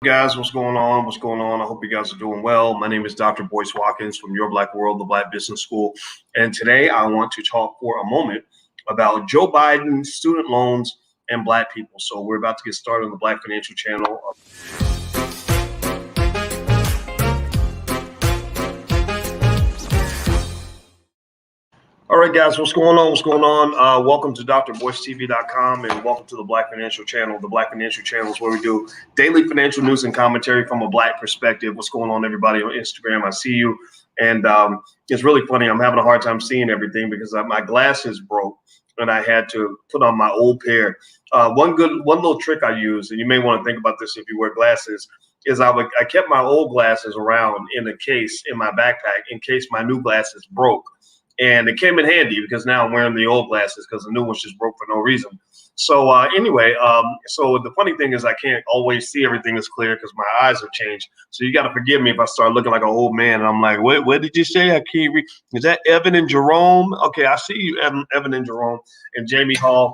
Guys, what's going on? I hope you guys are doing well. My name is Dr. Boyce Watkins from Your Black World, the Black Business School. And today I want to talk for a moment about Joe Biden, student loans, and Black people. So we're about to get started on the Black Financial Channel. All right, guys, what's going on? Welcome to drboycetv.com and welcome to the Black Financial Channel. The Black Financial Channel is where we do daily financial news and commentary from a Black perspective. What's going on, everybody, on Instagram? I see you. And it's really funny. I'm having a hard time seeing everything because my glasses broke and I had to put on my old pair. One little trick I use, and you may want to think about this if you wear glasses, is I kept my old glasses around in a case in my backpack in case my new glasses broke. And it came in handy because now I'm wearing the old glasses because the new ones just broke for no reason. So anyway, so the funny thing is I can't always see everything as clear because my eyes have changed. So you got to forgive me if I start looking like an old man. And I'm like, what did you say? I can't read. Is that Evan and Jerome? Okay, I see you, Evan and Jerome and Jamie Hall.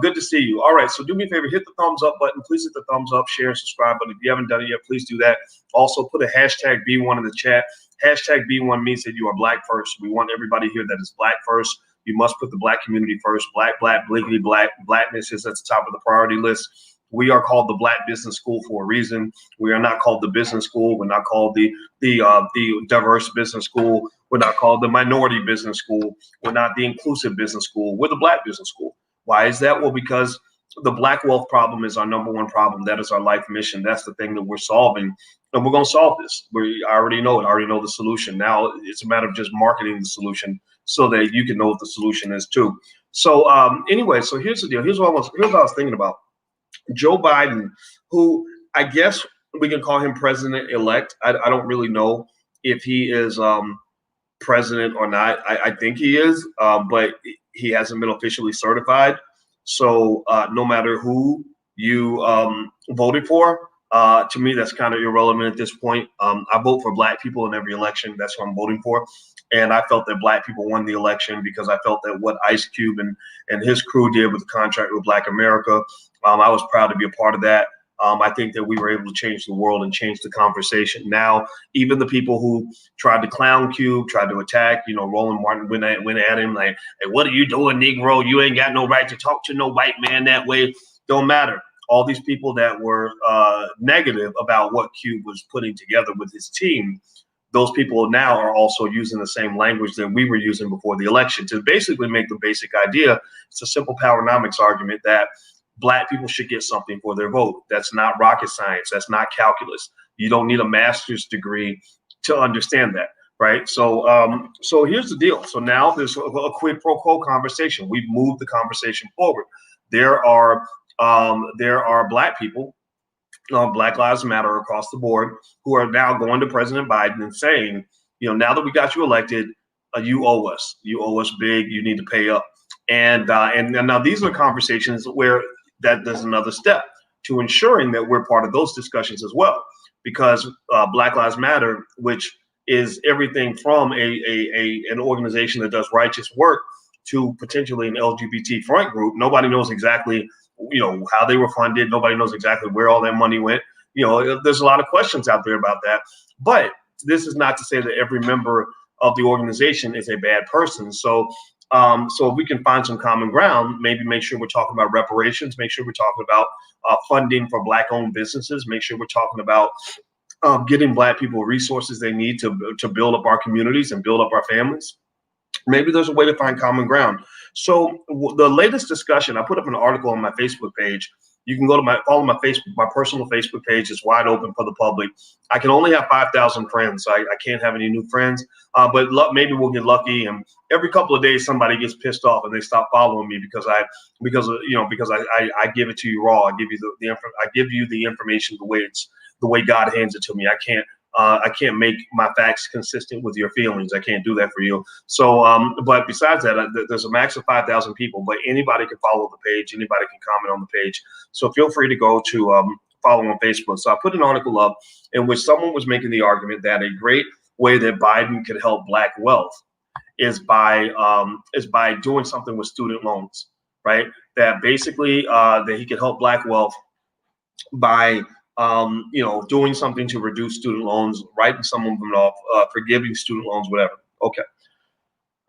Good to see you. All right, so do me a favor, hit the thumbs up button. Please hit the thumbs up, share, and subscribe. But if you haven't done it yet, please do that. Also, put a hashtag B1 in the chat. Hashtag B1 means that you are Black first. We want everybody here that is Black first. You must put the Black community first. Black, blinkly black. Blackness is at the top of the priority list. We are called the Black Business School for a reason. We are not called the business school. We're not called the diverse business school. We're not called the minority business school. We're not the inclusive business school. We're the Black Business School. Why is that? Well, because the Black wealth problem is our number one problem. That is our life mission. That's the thing that we're solving. And we're going to solve this. I already know it. I already know the solution. Now it's a matter of just marketing the solution so that you can know what the solution is too. So anyway, so here's the deal. Here's what I was thinking about. Joe Biden, who I guess we can call him president-elect. I don't really know if he is president or not. I think he is, but he hasn't been officially certified. So no matter who you voted for, to me, that's kind of irrelevant at this point. I vote for Black people in every election. That's who I'm voting for. And I felt that Black people won the election because I felt that what Ice Cube and his crew did with the contract with Black America, I was proud to be a part of that. I think that we were able to change the world and change the conversation. Now, even the people who tried to clown Cube, tried to attack, Roland Martin went at him like, hey, what are you doing, Negro? You ain't got no right to talk to no white man that way. Don't matter. All these people that were negative about what Cube was putting together with his team, those people now are also using the same language that we were using before the election to basically make the basic idea. It's a simple Powernomics argument that Black people should get something for their vote. That's not rocket science. That's not calculus. You don't need a master's degree to understand that, right? So, so here's the deal. So now there's a quid pro quo conversation. We've moved the conversation forward. There are Black people, Black Lives Matter across the board, who are now going to President Biden and saying, now that we got you elected, you owe us. You owe us big. You need to pay up. And now these are conversations where there's another step to ensuring that we're part of those discussions as well, because Black Lives Matter, which is everything from an organization that does righteous work to potentially an LGBT front group. Nobody knows exactly, how they were funded. Nobody knows exactly where all that money went. There's a lot of questions out there about that. But this is not to say that every member of the organization is a bad person. So if we can find some common ground, maybe make sure we're talking about reparations, make sure we're talking about funding for Black-owned businesses, make sure we're talking about getting Black people resources they need to build up our communities and build up our families. Maybe there's a way to find common ground. So the latest discussion, I put up an article on my Facebook page. You can go to follow my personal Facebook page is wide open for the public. I can only have 5,000 friends. So I can't have any new friends, but maybe we'll get lucky. And every couple of days, somebody gets pissed off and they stop following me because I give it to you raw. I give you the information the way God hands it to me. I can't make my facts consistent with your feelings. I can't do that for you. So, but besides that, there's a max of 5,000 people, but anybody can follow the page. Anybody can comment on the page. So feel free to go to follow on Facebook. So I put an article up in which someone was making the argument that a great way that Biden can help Black wealth is by doing something with student loans, right? That basically that he could help Black wealth by doing something to reduce student loans, writing some of them off, forgiving student loans, whatever. Okay.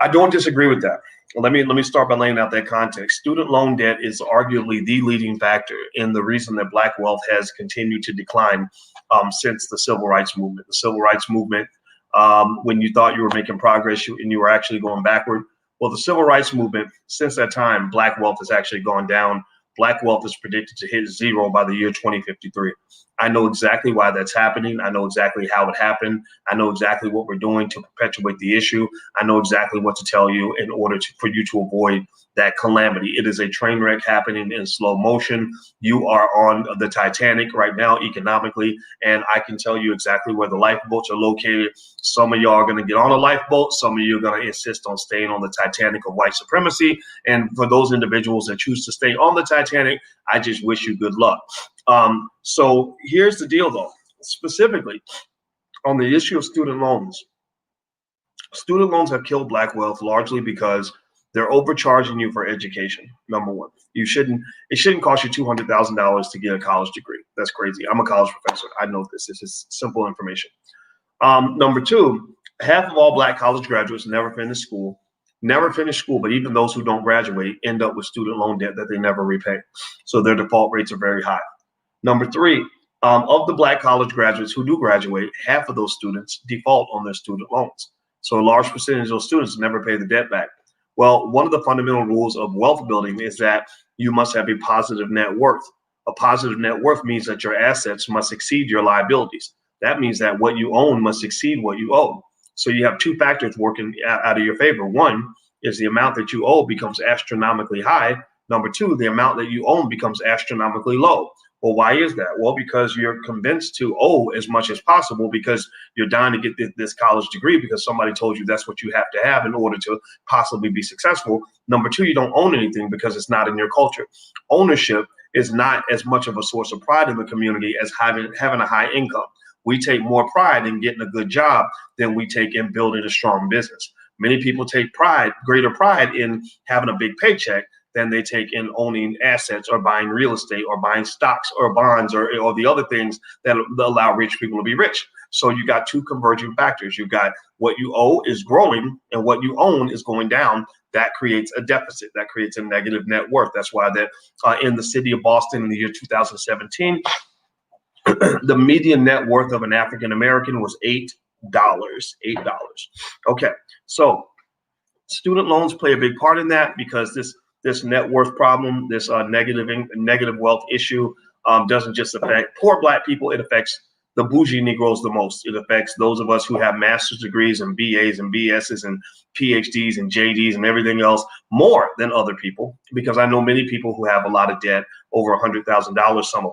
I don't disagree with that. Let me start by laying out that context. Student loan debt is arguably the leading factor in the reason that Black wealth has continued to decline since the civil rights movement. The civil rights movement, when you thought you were making progress and you were actually going backward. Well, the civil rights movement, since that time, Black wealth has actually gone down. Black wealth is predicted to hit zero by the year 2053. I know exactly why that's happening. I know exactly how it happened. I know exactly what we're doing to perpetuate the issue. I know exactly what to tell you in order for you to avoid that calamity. It is a train wreck happening in slow motion. You are on the Titanic right now economically, and I can tell you exactly where the lifeboats are located. Some of y'all are going to get on a lifeboat. Some of you are going to insist on staying on the Titanic of white supremacy. And for those individuals that choose to stay on the Titanic, I just wish you good luck. So here's the deal, though, specifically on the issue of student loans. Student loans have killed Black wealth largely because they're overcharging you for education. Number one, it shouldn't cost you $200,000 to get a college degree. That's crazy. I'm a college professor. I know this. This is simple information. Number two, half of all Black college graduates never finish school, but even those who don't graduate end up with student loan debt that they never repay. So their default rates are very high. Number three, of the Black college graduates who do graduate, half of those students default on their student loans. So a large percentage of those students never pay the debt back. Well, one of the fundamental rules of wealth building is that you must have a positive net worth. A positive net worth means that your assets must exceed your liabilities. That means that what you own must exceed what you owe. So you have two factors working out of your favor. One is the amount that you owe becomes astronomically high. Number two, the amount that you own becomes astronomically low. Well, why is that? Well, because you're convinced to owe as much as possible because you're dying to get this college degree because somebody told you that's what you have to have in order to possibly be successful. Number two, you don't own anything because it's not in your culture. Ownership is not as much of a source of pride in the community as having a high income. We take more pride in getting a good job than we take in building a strong business. Many people take greater pride in having a big paycheck than they take in owning assets or buying real estate or buying stocks or bonds or the other things that allow rich people to be rich. So you got two converging factors. You got what you owe is growing and what you own is going down. That creates a deficit. That creates a negative net worth. That's why that in the city of Boston in the year 2017, the median net worth of an African American was $8. Okay, so student loans play a big part in that because this net worth problem, this negative wealth issue doesn't just affect poor Black people. It affects the bougie Negroes the most. It affects those of us who have master's degrees and BAs and BSs and PhDs and JDs and everything else more than other people, because I know many people who have a lot of debt, over $100,000, some of them.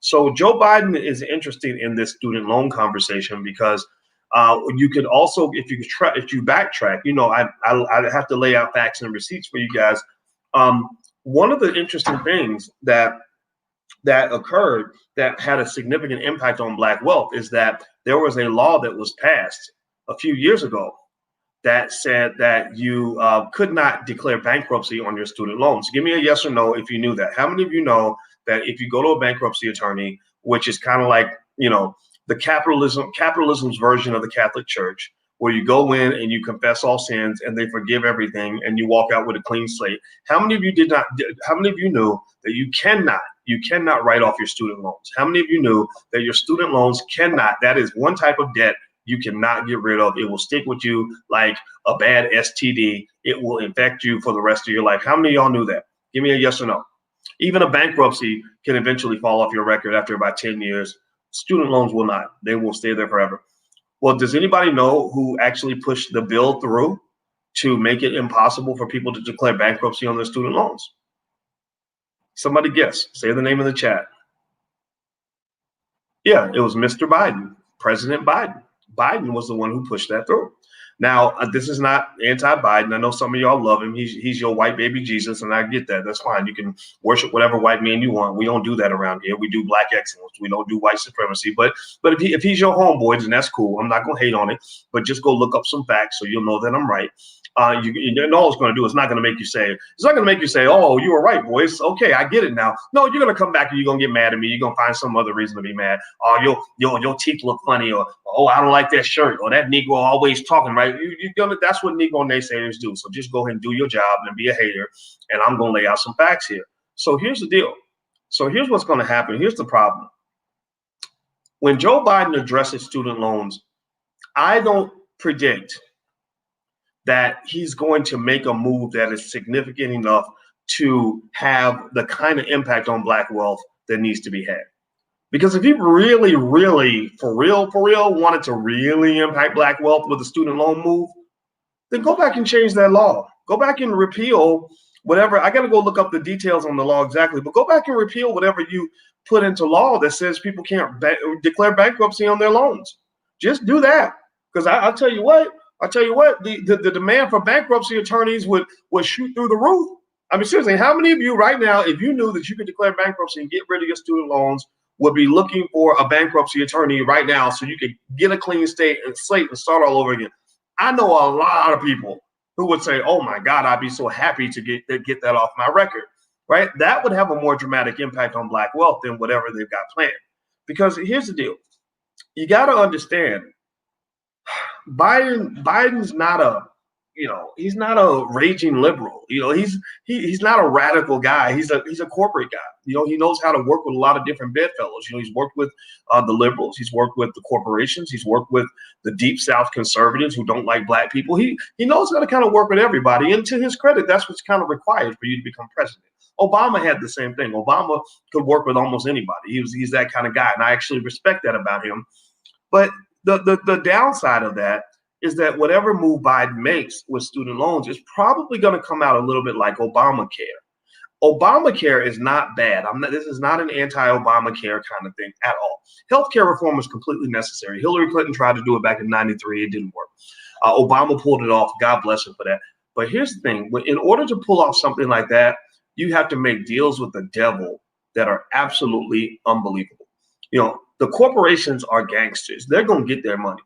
So Joe Biden is interesting in this student loan conversation because you could also, if you backtrack, I have to lay out facts and receipts for you guys. One of the interesting things that occurred that had a significant impact on Black wealth is that there was a law that was passed a few years ago that said that you could not declare bankruptcy on your student loans. Give me a yes or no if you knew that. How many of you know that if you go to a bankruptcy attorney, which is kind of like, the capitalism's version of the Catholic Church, where you go in and you confess all sins and they forgive everything and you walk out with a clean slate. How many of you knew that you cannot write off your student loans? How many of you knew that your student loans that is one type of debt you cannot get rid of? It will stick with you like a bad STD. It will infect you for the rest of your life. How many of y'all knew that? Give me a yes or no. Even a bankruptcy can eventually fall off your record after about 10 years. Student loans will not. They will stay there forever. Well, does anybody know who actually pushed the bill through to make it impossible for people to declare bankruptcy on their student loans? Somebody guess. Say the name in the chat. Yeah, it was Mr. Biden, President Biden. Biden was the one who pushed that through. Now, this is not anti-Biden. I know some of y'all love him. He's your white baby Jesus, and I get that. That's fine. You can worship whatever white man you want. We don't do that around here. We do Black excellence. We don't do white supremacy. But if he's your homeboy, then that's cool. I'm not going to hate on it. But just go look up some facts so you'll know that I'm right. All it's going to do is not going to make you say, it's not going to make you say, oh, you were right, boys. Okay, I get it now. No, you're going to come back and you're going to get mad at me. You're going to find some other reason to be mad. Oh, your teeth look funny, or oh, I don't like that shirt, or that Negro always talking, right? That's what Negro naysayers do. So just go ahead and do your job and be a hater, and I'm going to lay out some facts here. So here's the deal. So here's what's going to happen. Here's the problem. When Joe Biden addresses student loans, I don't predict that he's going to make a move that is significant enough to have the kind of impact on Black wealth that needs to be had. Because if he really, really, for real, wanted to really impact Black wealth with a student loan move, then go back and change that law. Go back and repeal whatever. I got to go look up the details on the law exactly, but go back and repeal whatever you put into law that says people can't declare bankruptcy on their loans. Just do that. Because I'll tell you what, the demand for bankruptcy attorneys would shoot through the roof. I mean, seriously, how many of you right now, if you knew that you could declare bankruptcy and get rid of your student loans, would be looking for a bankruptcy attorney right now so you could get a clean slate and start all over again? I know a lot of people who would say, oh my God, I'd be so happy to get that off my record, right? That would have a more dramatic impact on Black wealth than whatever they've got planned. Because here's the deal. You got to understand, Biden's not he's not a raging liberal. He's not a radical guy. He's a corporate guy. He knows how to work with a lot of different bedfellows. He's worked with the liberals. He's worked with the corporations. He's worked with the deep South conservatives who don't like Black people. He knows how to kind of work with everybody. And to his credit, that's what's kind of required for you to become president. Obama had the same thing. Obama could work with almost anybody. He's that kind of guy, and I actually respect that about him. But the downside of that is that whatever move Biden makes with student loans is probably going to come out a little bit like Obamacare. Obamacare is not bad. This is not an anti-Obamacare kind of thing at all. Healthcare reform is completely necessary. Hillary Clinton tried to do it back in '93. It didn't work. Obama pulled it off. God bless him for that. But here's the thing. In order to pull off something like that, you have to make deals with the devil that are absolutely unbelievable. The corporations are gangsters. They're going to get their money.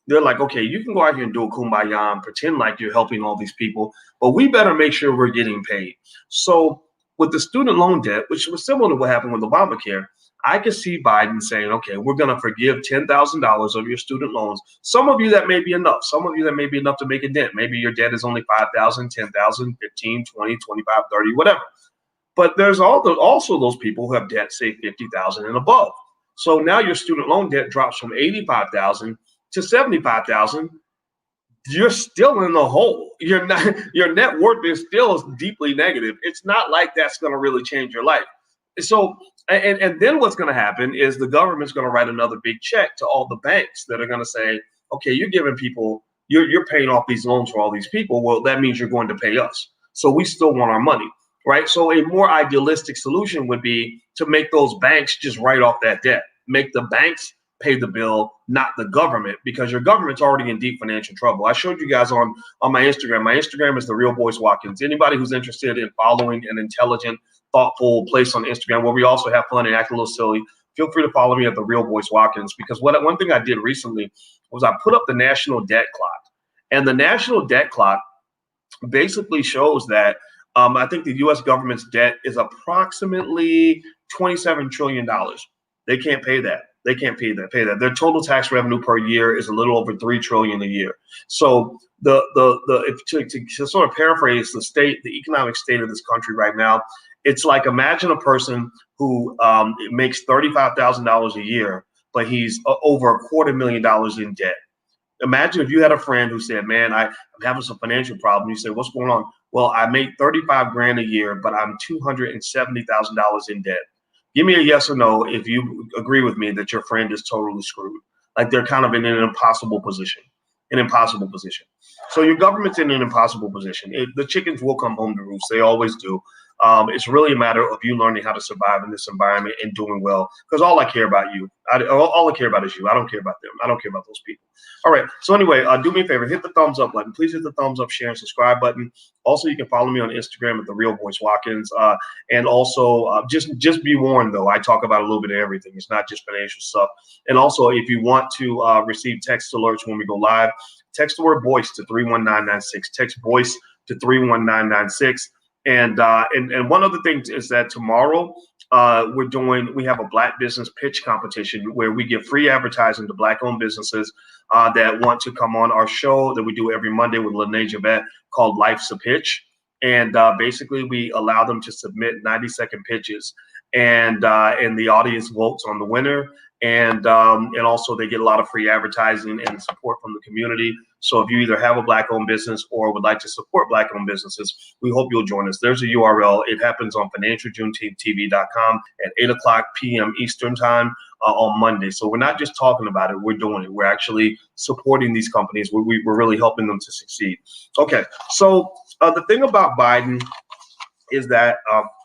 They're like, okay, you can go out here and do a kumbaya and pretend like you're helping all these people, but we better make sure we're getting paid. So with the student loan debt, which was similar to what happened with Obamacare, I could see Biden saying, okay, we're going to forgive $10,000 of your student loans. Some of you that may be enough. Some of you that may be enough to make a dent. Maybe your debt is only $5,000, $10,000, $15,000, $20,000, $25,000, $30,000, whatever. But there's also those people who have debt, say $50,000 and above. So now your student loan debt drops from $85,000 to $75,000. You're still in the hole. Your net worth is still deeply negative. It's not like that's going to really change your life. So, and then what's going to happen is the government's going to write another big check to all the banks that are going to say, okay, you're giving people, you're paying off these loans for all these people. Well, that means you're going to pay us. So we still want our money, right? So a more idealistic solution would be to make those banks just write off that debt. Make the banks pay the bill, not the government, because your government's already in deep financial trouble. I showed you guys on my Instagram. My Instagram is The Real Boyce Watkins. Anybody who's interested in following an intelligent, thoughtful place on Instagram where we also have fun and act a little silly, feel free to follow me at The Real Boyce Watkins, because one thing I did recently was I put up the national debt clock. And the national debt clock basically shows that I think the U.S. government's debt is approximately $27 trillion. They can't pay that. They can't pay that. Their total tax revenue per year is a little over $3 trillion a year. So to sort of paraphrase the economic state of this country right now, it's like, imagine a person who makes $35,000 a year, but he's over $250,000 in debt. Imagine if you had a friend who said, man, I'm having some financial problem. You say, what's going on? Well, I make $35,000 a year, but I'm $270,000 in debt. Give me a yes or no if you agree with me that your friend is totally screwed. Like they're kind of in an impossible position. So your government's in an impossible position. The chickens will come home to roost. They always do. It's really a matter of you learning how to survive in this environment and doing well. Because all I care about all I care about is you. I don't care about them. I don't care about those people. All right. So anyway, do me a favor. Hit the thumbs up button. Please hit the thumbs up, share, and subscribe button. Also, you can follow me on Instagram at The Real Boyce Watkins. And also, just be warned, though, I talk about a little bit of everything. It's not just financial stuff. And also, if you want to receive text alerts when we go live, Text the word voice to 31996. Text voice to 31996. And one other thing is that tomorrow we have a Black business pitch competition where we give free advertising to Black-owned businesses that want to come on our show that we do every Monday with Lene Javette called Life's a Pitch. And basically, we allow them to submit 90-second pitches, and the audience votes on the winner. And also they get a lot of free advertising and support from the community. So if you either have a Black-owned business or would like to support Black-owned businesses, we hope you'll join us. There's a URL. It happens on financialjuneteenth.tv.com at 8 p.m. Eastern time on Monday. So we're not just talking about it. We're doing it. We're actually supporting these companies. We're really helping them to succeed. Okay, so the thing about Biden is that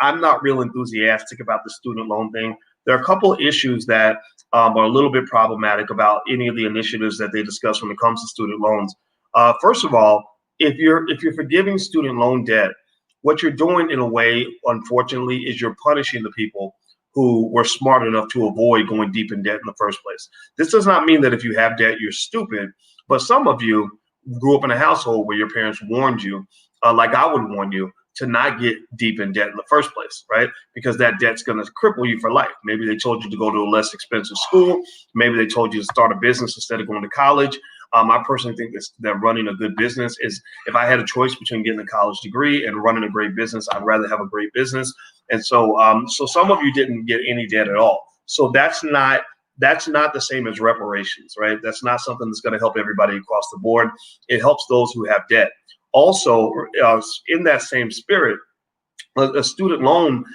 I'm not real enthusiastic about the student loan thing. There are a couple of issues that are a little bit problematic about any of the initiatives that they discuss when it comes to student loans. First of all, if you're forgiving student loan debt, what you're doing in a way, unfortunately, is you're punishing the people who were smart enough to avoid going deep in debt in the first place. This does not mean that if you have debt, you're stupid, but some of you grew up in a household where your parents warned you, like I would warn you, to not get deep in debt in the first place, right? Because that debt's going to cripple you for life. Maybe they told you to go to a less expensive school. Maybe they told you to start a business instead of going to college. I personally think that running a good business is, if I had a choice between getting a college degree and running a great business, I'd rather have a great business. And so some of you didn't get any debt at all. So that's not the same as reparations, right? That's not something that's going to help everybody across the board. It helps those who have debt. Also, in that same spirit, a student loan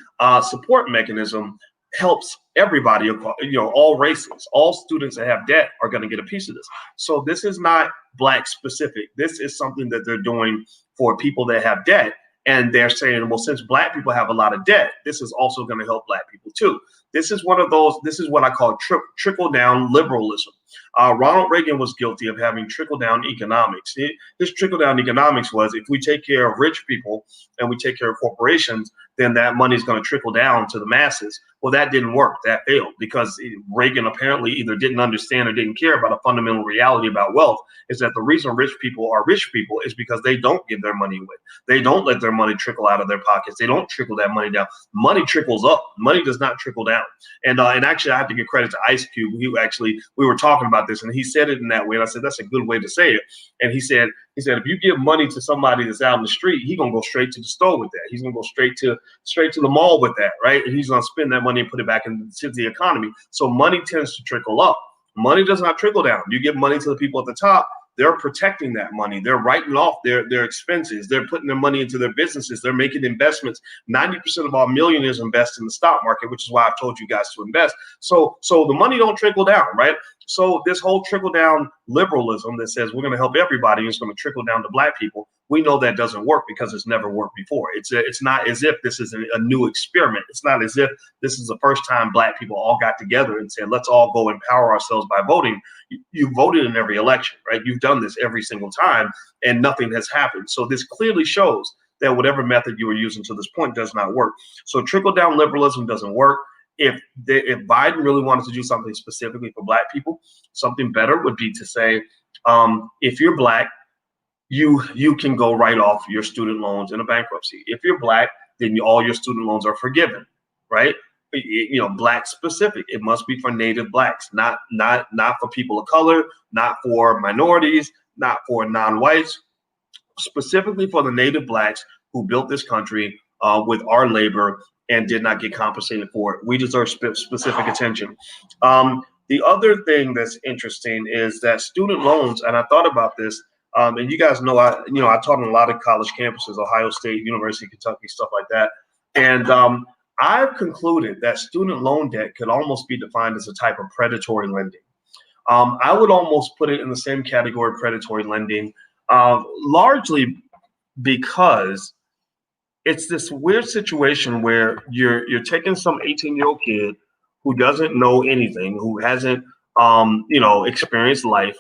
support mechanism helps everybody, all races. All students that have debt are going to get a piece of this. So this is not Black specific. This is something that they're doing for people that have debt. And they're saying, well, since Black people have a lot of debt, this is also going to help Black people too. This is what I call trickle-down liberalism. Ronald Reagan was guilty of having trickle-down economics. His trickle-down economics was, if we take care of rich people and we take care of corporations, then that money is going to trickle down to the masses. Well, that didn't work. That failed because Reagan apparently either didn't understand or didn't care about a fundamental reality about wealth, is that the reason rich people are rich people is because they don't give their money away. They don't let their money trickle out of their pockets. They don't trickle that money down. Money trickles up. Money does not trickle down. And actually, I have to give credit to Ice Cube. We were talking about this, and he said it in that way. And I said, that's a good way to say it. And he said, if you give money to somebody that's out in the street, he's gonna go straight to the store with that. He's gonna go straight to the mall with that, right? And he's gonna spend that money and put it back into the economy. So money tends to trickle up. Money does not trickle down. You give money to the people at the top, they're protecting that money. They're writing off their expenses. They're putting their money into their businesses. They're making investments. 90% of all millionaires invest in the stock market, which is why I've told you guys to invest. So the money don't trickle down, right? So this whole trickle-down liberalism that says we're going to help everybody and it's going to trickle down to Black people, we know that doesn't work because it's never worked before. It's not as if this is a new experiment. It's not as if this is the first time Black people all got together and said, let's all go empower ourselves by voting. You voted in every election, right? You've done this every single time and nothing has happened. So this clearly shows that whatever method you were using to this point does not work. So trickle-down liberalism doesn't work. If Biden really wanted to do something specifically for Black people, something better would be to say, if you're Black, you can go write off your student loans in a bankruptcy. If you're Black, then all your student loans are forgiven, right? Black specific. It must be for Native Blacks, not for people of color, not for minorities, not for non-whites, specifically for the Native Blacks who built this country with our labor and did not get compensated for it. We deserve specific attention. The other thing that's interesting is that student loans, and I thought about this, and you guys know, I taught on a lot of college campuses, Ohio State, University of Kentucky, stuff like that. And I've concluded that student loan debt could almost be defined as a type of predatory lending. I would almost put it in the same category of predatory lending, largely because it's this weird situation where you're taking some 18-year-old kid who doesn't know anything, who hasn't experienced life,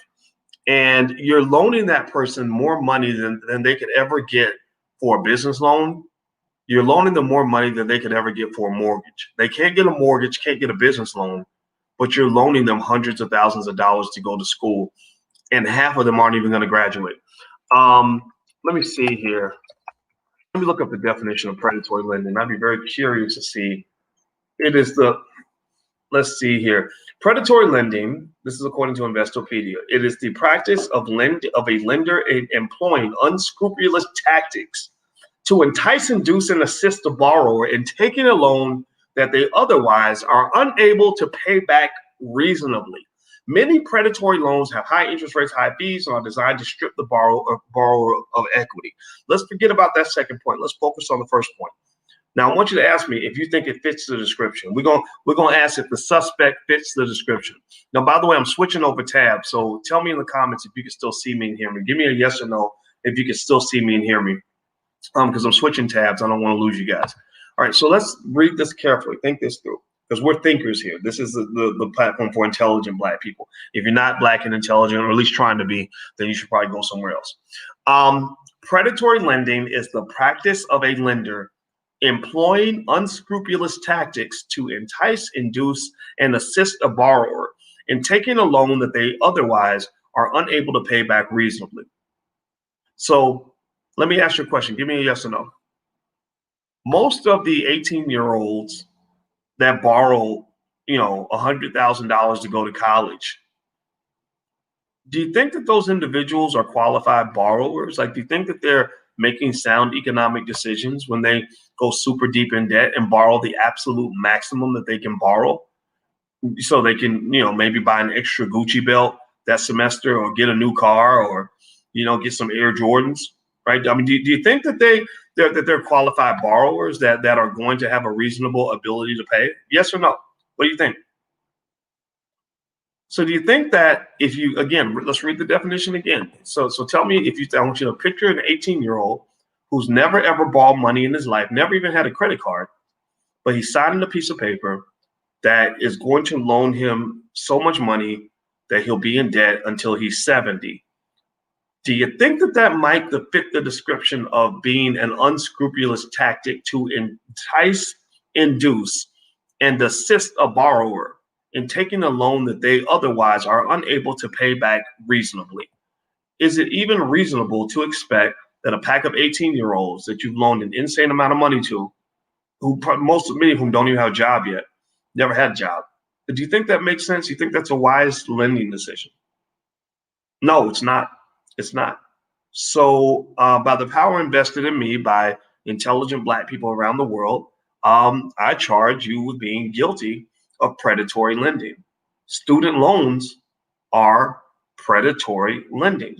and you're loaning that person more money than they could ever get for a business loan. You're loaning them more money than they could ever get for a mortgage. They can't get a mortgage, can't get a business loan, but you're loaning them hundreds of thousands of dollars to go to school. and half of them aren't even going to graduate. Let me see here. Let me look up the definition of predatory lending. I'd be very curious to see. It is let's see here. Predatory lending, this is according to Investopedia, it is the practice of a lender employing unscrupulous tactics to entice, induce, and assist the borrower in taking a loan that they otherwise are unable to pay back reasonably. Many predatory loans have high interest rates, high fees, and are designed to strip the borrower of equity. Let's forget about that second point. Let's focus on the first point. Now, I want you to ask me if you think it fits the description. We're gonna ask if the suspect fits the description. Now, by the way, I'm switching over tabs, so tell me in the comments if you can still see me and hear me. Give me a yes or no if you can still see me and hear me, because I'm switching tabs. I don't want to lose you guys. All right, so let's read this carefully. Think this through, because we're thinkers here. This is the platform for intelligent Black people. If you're not Black and intelligent, or at least trying to be, then you should probably go somewhere else. Predatory lending is the practice of a lender employing unscrupulous tactics to entice, induce, and assist a borrower in taking a loan that they otherwise are unable to pay back reasonably. So let me ask you a question. Give me a yes or no. Most of the 18-year-olds that borrow, $100,000 to go to college, do you think that those individuals are qualified borrowers? Like, do you think that they're making sound economic decisions when they go super deep in debt and borrow the absolute maximum that they can borrow so they can, maybe buy an extra Gucci belt that semester or get a new car or, get some Air Jordans, right? I mean, do you think that they're qualified borrowers that are going to have a reasonable ability to pay? Yes or no? What do you think? So do you think that if you, again, let's read the definition again. So tell me I want you to picture an 18-year-old who's never ever borrowed money in his life, never even had a credit card, but he's signing a piece of paper that is going to loan him so much money that he'll be in debt until he's 70. Do you think that might fit the description of being an unscrupulous tactic to entice, induce, and assist a borrower in taking a loan that they otherwise are unable to pay back reasonably? Is it even reasonable to expect that a pack of 18-year-olds that you've loaned an insane amount of money to, many of whom don't even have a job yet, never had a job, do you think that makes sense? You think that's a wise lending decision? No, it's not. It's not. So by the power invested in me by intelligent Black people around the world, I charge you with being guilty of predatory lending. Student loans are predatory lending.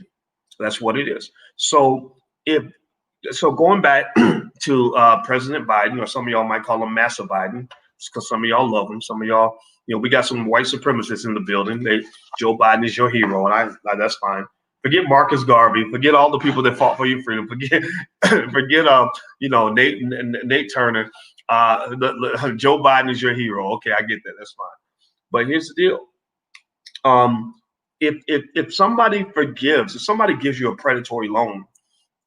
That's what it is. So going back to President Biden, or some of y'all might call him Massa Biden, because some of y'all love him. Some of y'all, we got some white supremacists in the building. Joe Biden is your hero, and that's fine. Forget Marcus Garvey. Forget all the people that fought for your freedom. Forget Nate Turner. Joe Biden is your hero. Okay, I get that. That's fine. But here's the deal. If somebody gives you a predatory loan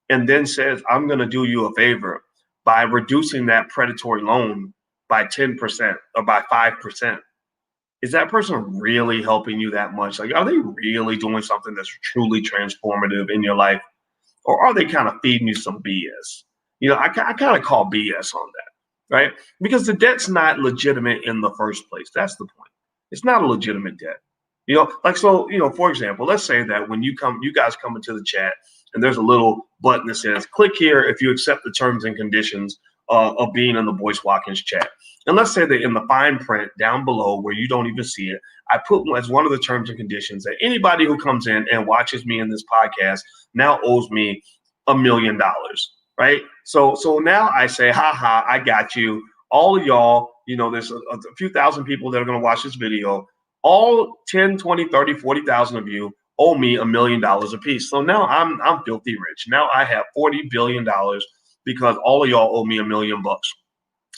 and then says, I'm going to do you a favor by reducing that predatory loan by 10% or by 5%, is that person really helping you that much? Like, are they really doing something that's truly transformative in your life? Or are they kind of feeding you some BS? I kind of call BS on that, right? Because the debt's not legitimate in the first place. That's the point. It's not a legitimate debt. For example, let's say that when you guys come into the chat and there's a little button that says, click here if you accept the terms and conditions of being in the Boyce Watkins chat. And let's say that in the fine print down below where you don't even see it, I put as one of the terms and conditions that anybody who comes in and watches me in this podcast now owes me $1 million, right? So now I say, I got you. All of y'all, there's a few thousand people that are going to watch this video. All 10, 20, 30, 40,000 of you owe me $1 million a piece. So now I'm filthy rich. Now I have $40 billion because all of y'all owe me $1 million.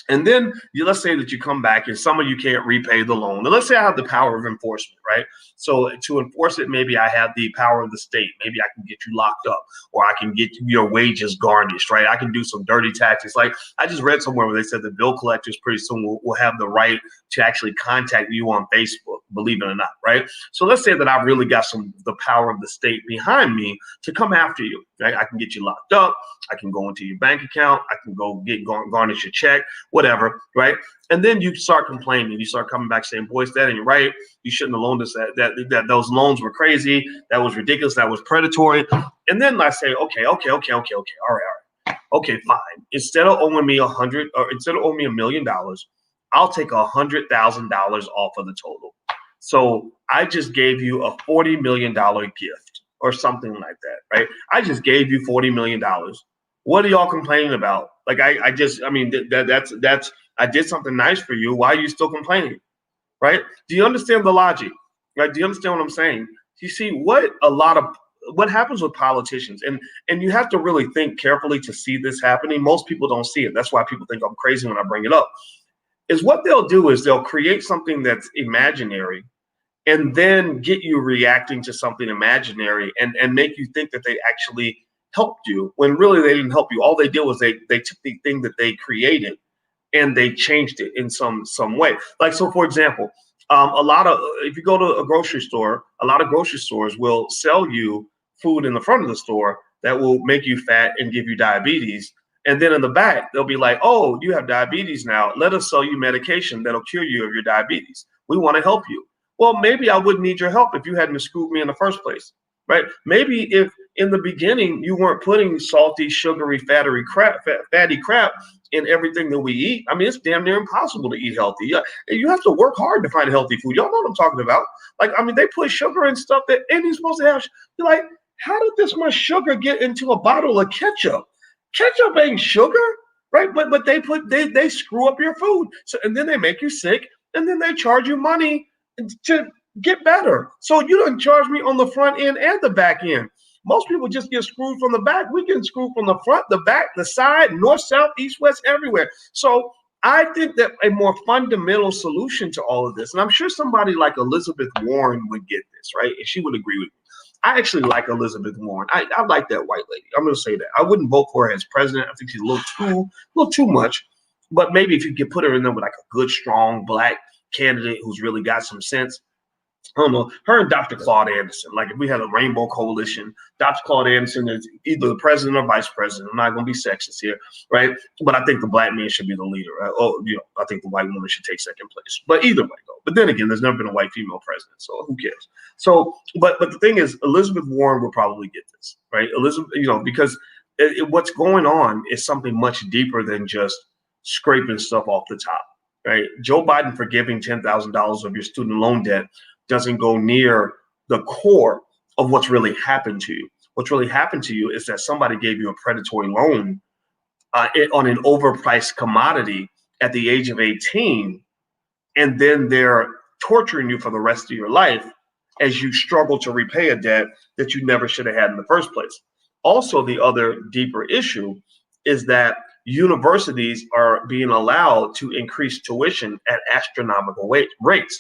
And then let's say that you come back and some of you can't repay the loan. And let's say I have the power of enforcement, right? So to enforce it, maybe I have the power of the state. Maybe I can get you locked up, or I can get your wages garnished, right? I can do some dirty taxes. Like I just read somewhere where they said the bill collectors pretty soon will have the right to actually contact you on Facebook, believe it or not, right? So let's say that I've really got the power of the state behind me to come after you, right? I can get you locked up. I can go into your bank account. I can go garnish your check, whatever, right? And then you start complaining. You start coming back saying, boys, that ain't right. You shouldn't have loaned us that those loans were crazy. That was ridiculous. That was predatory. And then I say, okay. All right. Okay, fine. Instead of owing me $1 million, I'll take $100,000 off of the total. So I just gave you a $40 million gift or something like that, right? I just gave you $40 million. What are y'all complaining about? Like I did something nice for you. Why are you still complaining, right? Do you understand the logic, right? Do you understand what I'm saying? You see what happens with politicians, and you have to really think carefully to see this happening. Most people don't see it. That's why people think I'm crazy when I bring it up. Is what they'll do is they'll create something that's imaginary and then get you reacting to something imaginary and make you think that they actually helped you when really they didn't help you. All they did was they took the thing that they created and they changed it in some way. Like, so for example, if you go to a grocery store, a lot of grocery stores will sell you food in the front of the store that will make you fat and give you diabetes. And then in the back, they'll be like, oh, you have diabetes now. Let us sell you medication that'll cure you of your diabetes. We want to help you. Well, maybe I wouldn't need your help if you hadn't screwed me in the first place, right? Maybe if in the beginning you weren't putting salty, sugary, fatty crap in everything that we eat. I mean, it's damn near impossible to eat healthy. You have to work hard to find healthy food. Y'all know what I'm talking about. Like, I mean, they put sugar in stuff that ain't supposed to have. You're like, how did this much sugar get into a bottle of ketchup? Ketchup ain't sugar, right? But they screw up your food. So, and then they make you sick, and then they charge you money to get better. So you don't charge me on the front end and the back end. Most people just get screwed from the back. We get screwed from the front, the back, the side, north, south, east, west, everywhere. So I think that a more fundamental solution to all of this, and I'm sure somebody like Elizabeth Warren would get this, right? And she would agree with me. I actually like Elizabeth Warren. I like that white lady. I'm going to say that. I wouldn't vote for her as president. I think she's a little too much. But maybe if you could put her in there with like a good, strong black candidate who's really got some sense. I don't know, her and Dr. Claude Anderson. Like if we had a rainbow coalition, Dr. Claude Anderson is either the president or vice president. I'm not going to be sexist here, right? But I think the black man should be the leader. I think the white woman should take second place. But either way, though. But then again, there's never been a white female president, so who cares? So, but the thing is, Elizabeth Warren will probably get this, right? Elizabeth, because what's going on is something much deeper than just scraping stuff off the top, right? Joe Biden forgiving $10,000 of your student loan debt doesn't go near the core of what's really happened to you. What's really happened to you is that somebody gave you a predatory loan on an overpriced commodity at the age of 18, and then they're torturing you for the rest of your life as you struggle to repay a debt that you never should have had in the first place. Also, the other deeper issue is that universities are being allowed to increase tuition at astronomical rates.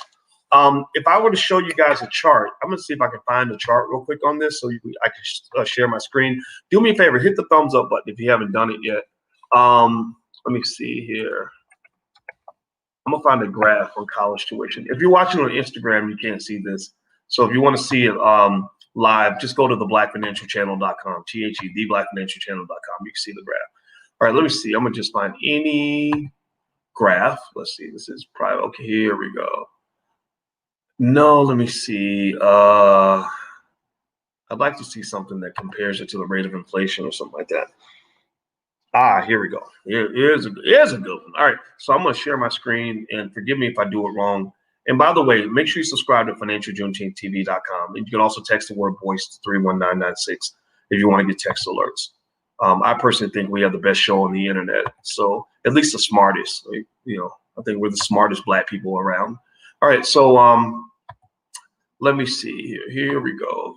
If I were to show you guys a chart, I'm going to see if I can find a chart real quick on this so I can share my screen. Do me a favor, hit the thumbs up button if you haven't done it yet. Let me see here. I'm going to find a graph on college tuition. If you're watching on Instagram, you can't see this. So if you want to see it live, just go to theblackfinancialchannel.com, theblackfinancialchannel.com. You can see the graph. All right, let me see. I'm going to just find any graph. Let's see. This is private. Okay, here we go. No, let me see. I'd like to see something that compares it to the rate of inflation or something like that. Here we go. Here's a good one. All right, so I'm going to share my screen, and forgive me if I do it wrong. And by the way, make sure you subscribe to financialjuneteenth.tv.com. And you can also text the word voice to 31996 if you want to get text alerts. I personally think we have the best show on the internet. So at least the smartest. I think we're the smartest black people around. All right, so let me see here. Here we go.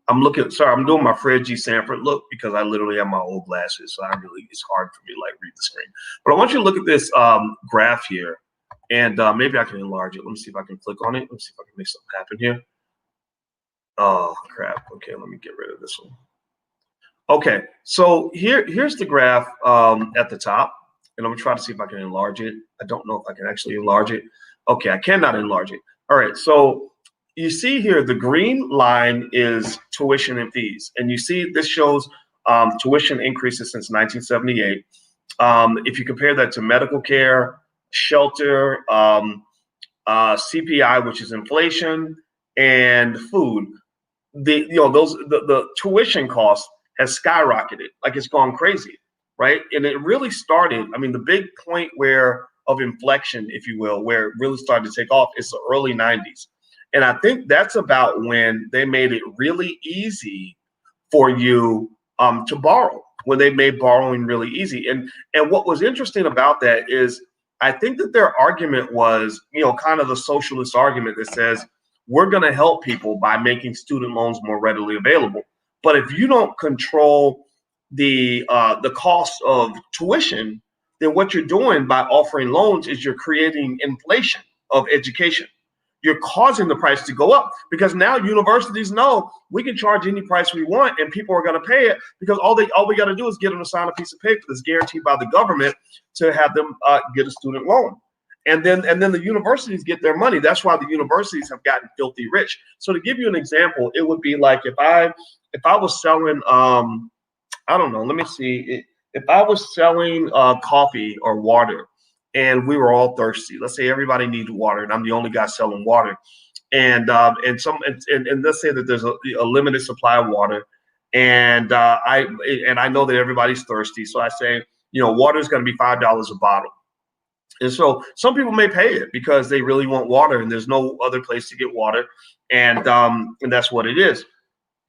I'm looking, sorry, I'm doing my Fred G. Sanford look because I literally have my old glasses. So it's hard for me to like read the screen. But I want you to look at this graph here, and maybe I can enlarge it. Let me see if I can click on it. Let me see if I can make something happen here. Oh, crap. Okay, let me get rid of this one. Okay, so here's the graph at the top, and I'm gonna try to see if I can enlarge it. I don't know if I can actually enlarge it. Okay, I cannot enlarge it. All right, so you see here the green line is tuition and fees, and you see this shows tuition increases since 1978. If you compare that to medical care, shelter, CPI, which is inflation, and food, the tuition cost has skyrocketed, like it's gone crazy, right? And it really started, I mean, the big point where of inflection, if you will, where it really started to take off is the early 90s. And I think that's about when they made it really easy for you to borrow, when they made borrowing really easy. And what was interesting about that is I think that their argument was, kind of the socialist argument that says, we're going to help people by making student loans more readily available. But if you don't control the cost of tuition, then what you're doing by offering loans is you're creating inflation of education. You're causing the price to go up because now universities know we can charge any price we want and people are going to pay it because all we got to do is get them to sign a piece of paper that's guaranteed by the government to have them get a student loan. And then the universities get their money. That's why the universities have gotten filthy rich. So to give you an example, it would be like if I was selling, I don't know, let me see. If I was selling coffee or water and we were all thirsty, let's say everybody needs water and I'm the only guy selling water. And let's say that there's a limited supply of water and I know that everybody's thirsty. So I say, water is going to be $5 a bottle. And so some people may pay it because they really want water and there's no other place to get water. And that's what it is.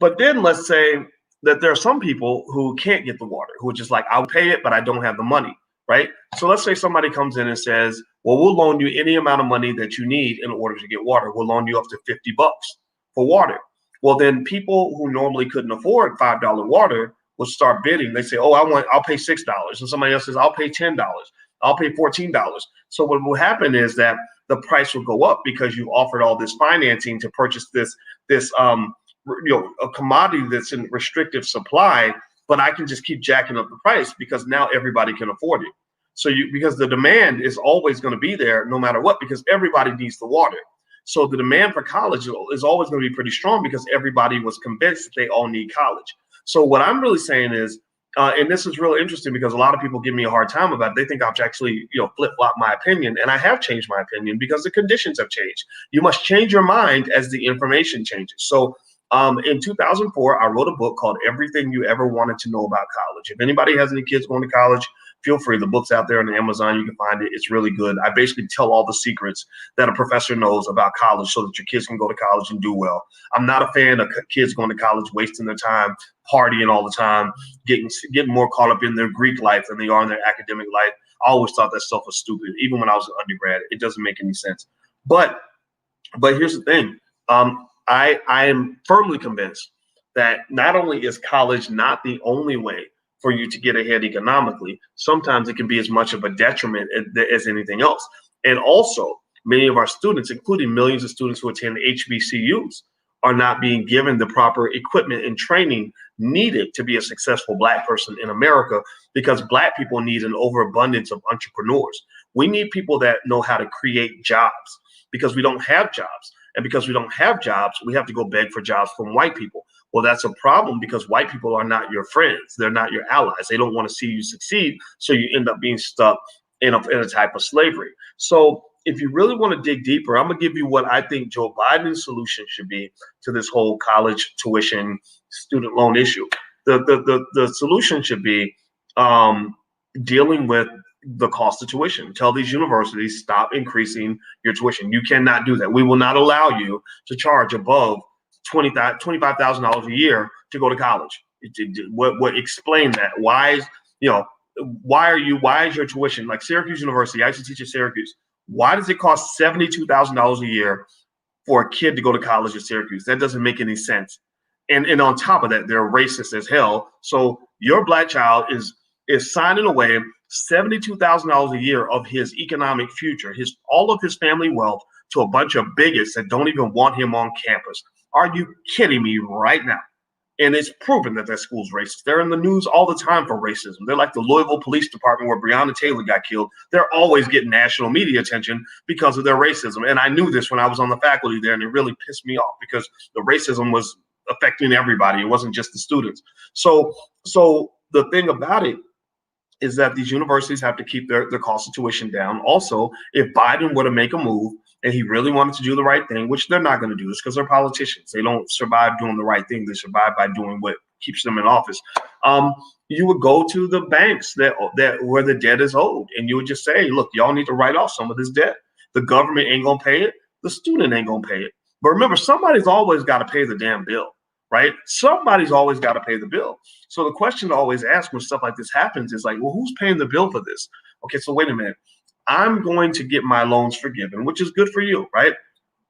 But then let's say that there are some people who can't get the water, who are just like, I'll pay it, but I don't have the money, right? So let's say somebody comes in and says, well, we'll loan you any amount of money that you need in order to get water. We'll loan you up to $50 for water. Well, then people who normally couldn't afford $5 water will start bidding. They say, oh, I'll pay $6. And somebody else says, I'll pay $10. I'll pay $14. So what will happen is that the price will go up because you offered all this financing to purchase this a commodity that's in restrictive supply, but I can just keep jacking up the price because now everybody can afford it. So because the demand is always going to be there no matter what, because everybody needs the water. So the demand for college is always going to be pretty strong because everybody was convinced that they all need college. So what I'm really saying is, and this is really interesting because a lot of people give me a hard time about it. They think I've actually, flip-flop my opinion, and I have changed my opinion because the conditions have changed. You must change your mind as the information changes. So in 2004, I wrote a book called Everything You Ever Wanted to Know About College. If anybody has any kids going to college, feel free. The book's out there on Amazon. You can find it. It's really good. I basically tell all the secrets that a professor knows about college so that your kids can go to college and do well. I'm not a fan of kids going to college, wasting their time, partying all the time, getting more caught up in their Greek life than they are in their academic life. I always thought that stuff was stupid. Even when I was an undergrad, it doesn't make any sense. But here's the thing. I am firmly convinced that not only is college not the only way for you to get ahead economically, sometimes it can be as much of a detriment as anything else. And also, many of our students, including millions of students who attend HBCUs, are not being given the proper equipment and training needed to be a successful Black person in America, because Black people need an overabundance of entrepreneurs. We need people that know how to create jobs because we don't have jobs. And because we don't have jobs, we have to go beg for jobs from white people. Well, that's a problem because white people are not your friends. They're not your allies. They don't want to see you succeed. So you end up being stuck in a type of slavery. So if you really want to dig deeper, I'm going to give you what I think Joe Biden's solution should be to this whole college tuition student loan issue. The solution should be dealing with the cost of tuition. Tell these universities, stop increasing your tuition. You cannot do that. We will not allow you to charge above $25,000 a year to go to college. What explain that? Why is your tuition, like Syracuse University? I used to teach at Syracuse. Why does it cost $72,000 a year for a kid to go to college at Syracuse? That doesn't make any sense. And on top of that, they're racist as hell. So your black child is signing away $72,000 a year of his economic future, all of his family wealth, to a bunch of bigots that don't even want him on campus. Are you kidding me right now? And it's proven that that school's racist. They're in the news all the time for racism. They're like the Louisville Police Department where Breonna Taylor got killed. They're always getting national media attention because of their racism. And I knew this when I was on the faculty there, and it really pissed me off because the racism was affecting everybody. It wasn't just the students. So the thing about it is that these universities have to keep their cost of tuition down. Also, if Biden were to make a move and he really wanted to do the right thing, which they're not going to do this because they're politicians. They don't survive doing the right thing. They survive by doing what keeps them in office. You would go to the banks that where the debt is owed, and you would just say, look, y'all need to write off some of this debt. The government ain't going to pay it. The student ain't going to pay it. But remember, somebody's always got to pay the damn bill. Right? Somebody's always got to pay the bill. So the question to always ask when stuff like this happens is like, well, who's paying the bill for this? Okay, so wait a minute. I'm going to get my loans forgiven, which is good for you, right?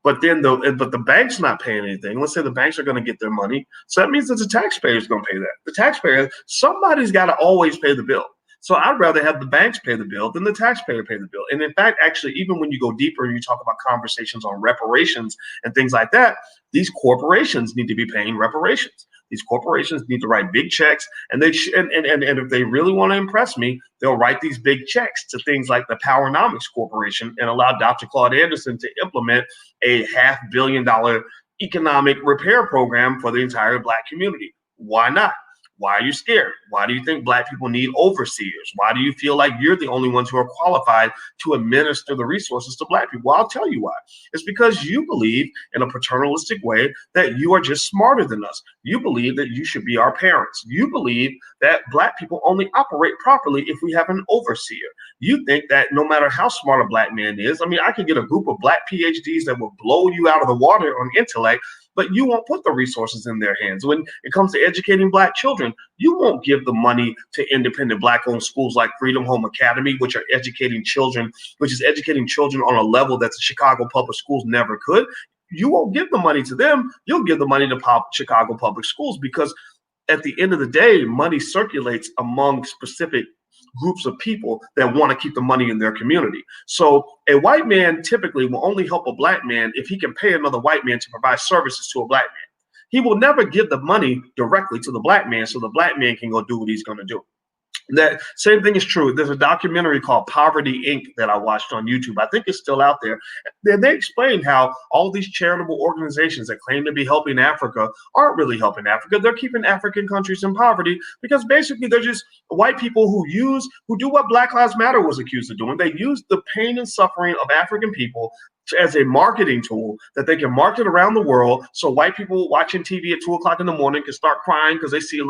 But then the bank's not paying anything. Let's say the banks are going to get their money. So that means that the taxpayer is going to pay that. The taxpayer, somebody's got to always pay the bill. So I'd rather have the banks pay the bill than the taxpayer pay the bill. And in fact, actually, even when you go deeper and you talk about conversations on reparations and things like that, these corporations need to be paying reparations. These corporations need to write big checks, and if they really want to impress me, they'll write these big checks to things like the Powernomics Corporation and allow Dr. Claude Anderson to implement a $500 million economic repair program for the entire Black community. Why not? Why are you scared? Why do you think Black people need overseers? Why do you feel like you're the only ones who are qualified to administer the resources to Black people? Well, I'll tell you why. It's because you believe in a paternalistic way that you are just smarter than us. You believe that you should be our parents. You believe that Black people only operate properly if we have an overseer. You think that no matter how smart a Black man is, I mean, I could get a group of Black PhDs that will blow you out of the water on intellect, but you won't put the resources in their hands. When it comes to educating Black children, you won't give the money to independent Black-owned schools like Freedom Home Academy, which is educating children on a level that the Chicago public schools never could. You won't give the money to them. You'll give the money to Chicago public schools because at the end of the day, money circulates among specific groups of people that want to keep the money in their community. So a white man typically will only help a Black man if he can pay another white man to provide services to a Black man. He will never give the money directly to the Black man so the Black man can go do what he's going to do. That same thing is true. There's a documentary called Poverty Inc. that I watched on YouTube. I think it's still out there. They explained how all these charitable organizations that claim to be helping Africa aren't really helping Africa. They're keeping African countries in poverty because basically they're just white people who do what Black Lives Matter was accused of doing. They use the pain and suffering of African people as a marketing tool that they can market around the world, so white people watching TV at 2 o'clock in the morning can start crying because they see a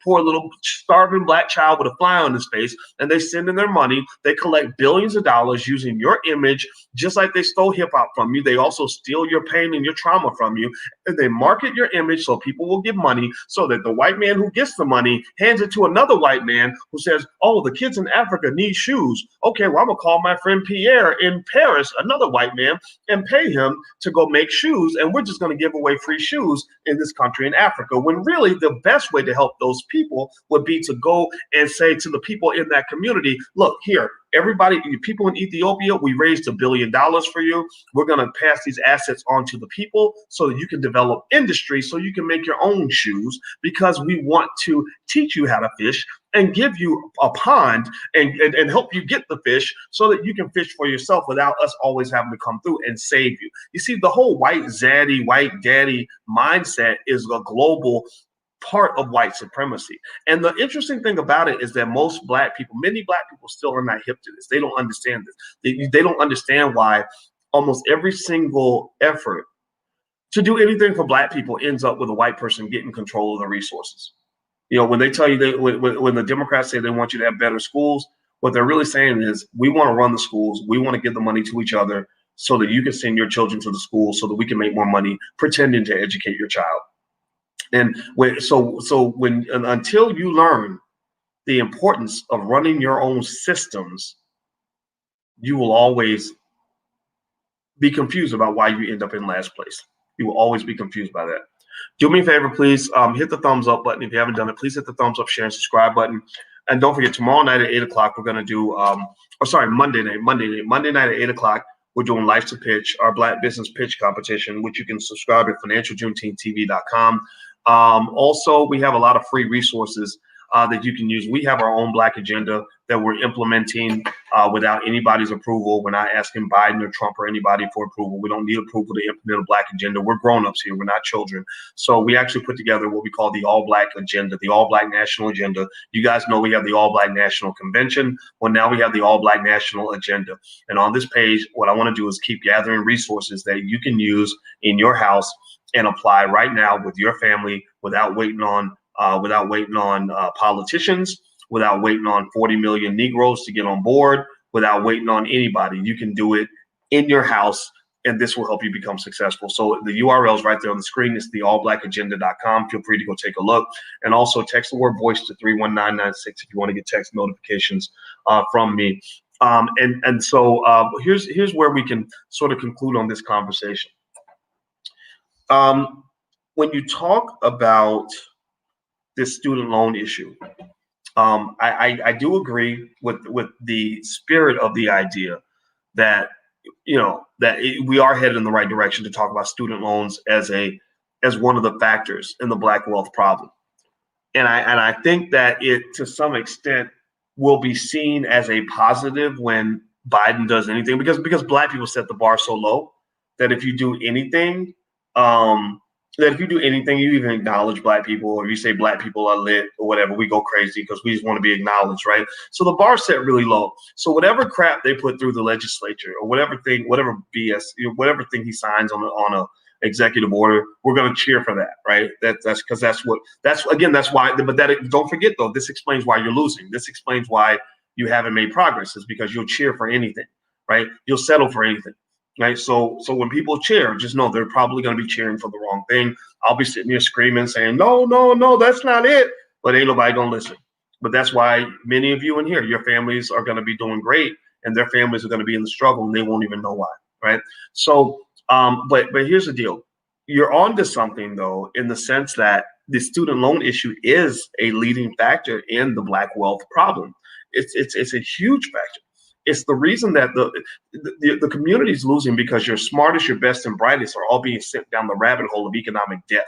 poor little starving Black child with a fly on his face, and they send in their money. They collect billions of dollars using your image, just like they stole hip hop from you. They also steal your pain and your trauma from you, and they market your image so people will give money, so that the white man who gets the money hands it to another white man who says, "Oh, the kids in Africa need shoes. Okay, well, I'm gonna call my friend Pierre in Paris, another white man, and pay him to go make shoes, and we're just going to give away free shoes in this country in Africa," when really the best way to help those people would be to go and say to the people in that community, look, here, everybody, people in Ethiopia, we raised $1 billion for you. We're going to pass these assets on to the people so that you can develop industry so you can make your own shoes, because we want to teach you how to fish and give you a pond and help you get the fish so that you can fish for yourself without us always having to come through and save you. You see, the whole white zaddy, white daddy mindset is a global part of white supremacy. And the interesting thing about it is that most Black people, many Black people still are not hip to this. They don't understand this. They don't understand why almost every single effort to do anything for Black people ends up with a white person getting control of the resources. You know, when they tell you when the Democrats say they want you to have better schools, what they're really saying is, we want to run the schools. We want to give the money to each other so that you can send your children to the school so that we can make more money pretending to educate your child. And until you learn the importance of running your own systems, you will always be confused about why you end up in last place. You will always be confused by that. Do me a favor, please. Hit the thumbs up button if you haven't done it. Please hit the thumbs up, share, and subscribe button. And don't forget, tomorrow night at 8 o'clock, we're going to do, Monday night at 8 o'clock, we're doing Life to Pitch, our Black Business Pitch Competition, which you can subscribe at financialjuneteenth.tv.com. Also, we have a lot of free resources that you can use. We have our own Black agenda that we're implementing without anybody's approval. We're not asking Biden or Trump or anybody for approval. We don't need approval to implement a Black agenda. We're grown-ups here. We're not children. So we actually put together what we call the All Black Agenda, the All Black National Agenda. You guys know we have the All Black National Convention. Well, now we have the All Black National Agenda. And on this page, what I want to do is keep gathering resources that you can use in your house and apply right now with your family without waiting on politicians, without waiting on 40 million Negroes to get on board, without waiting on anybody. You can do it in your house, and this will help you become successful. So the URL is right there on the screen. It's the allblackagenda.com. Feel free to go take a look. And also text the word voice to 31996 if you want to get text notifications from me. So here's where we can sort of conclude on this conversation. When you talk about this student loan issue, I do agree with the spirit of the idea that we are headed in the right direction to talk about student loans as one of the factors in the Black wealth problem, and I think that it to some extent will be seen as a positive when Biden does anything, because Black people set the bar so low that if you do anything, you even acknowledge Black people, or you say Black people are lit or whatever, we go crazy because we just want to be acknowledged, right? So the bar set really low. So whatever crap they put through the legislature, or whatever BS, whatever thing he signs on a executive order, we're going to cheer for that, right? That's why. But don't forget though, this explains why you're losing. This explains why you haven't made progress, is because you'll cheer for anything, right? You'll settle for anything. Right. So when people cheer, just know they're probably going to be cheering for the wrong thing. I'll be sitting here screaming, saying, no, that's not it. But ain't nobody going to listen. But that's why many of you in here, your families are going to be doing great, and their families are going to be in the struggle, and they won't even know why. Right. So but here's the deal. You're on to something, though, in the sense that the student loan issue is a leading factor in the Black wealth problem. It's a huge factor. It's the reason that the community is losing, because your smartest, your best, and brightest are all being sent down the rabbit hole of economic death.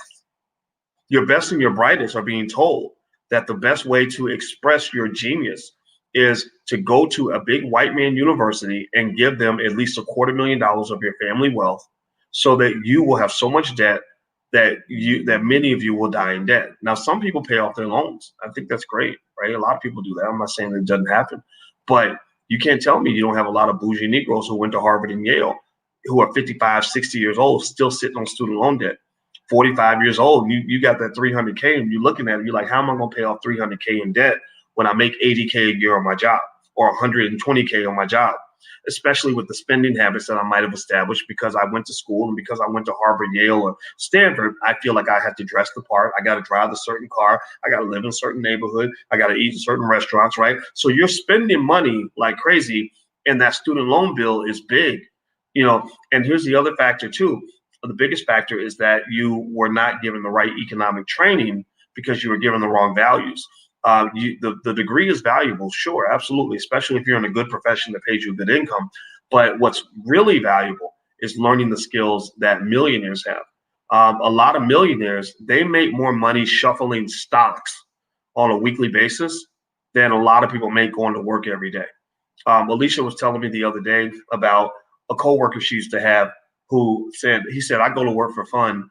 Your best and your brightest are being told that the best way to express your genius is to go to a big white man university and give them at least $250,000 of your family wealth, so that you will have so much debt that many of you will die in debt. Now, some people pay off their loans. I think that's great, right? A lot of people do that. I'm not saying that it doesn't happen, but you can't tell me you don't have a lot of bougie Negroes who went to Harvard and Yale, who are 55, 60 years old, still sitting on student loan debt. 45 years old, you got that $300K, and you're looking at it, you're like, how am I going to pay off $300K in debt when I make $80K a year on my job, or $120K on my job? Especially with the spending habits that I might have established because I went to school, and because I went to Harvard, Yale, or Stanford, I feel like I have to dress the part. I got to drive a certain car. I got to live in a certain neighborhood. I got to eat in certain restaurants, right? So you're spending money like crazy, and that student loan bill is big, And here's the other factor too. The biggest factor is that you were not given the right economic training because you were given the wrong values. The degree is valuable, sure, absolutely, especially if you're in a good profession that pays you a good income. But what's really valuable is learning the skills that millionaires have. A lot of millionaires, they make more money shuffling stocks on a weekly basis than a lot of people make going to work every day. Alicia was telling me the other day about a coworker she used to have who said, I go to work for fun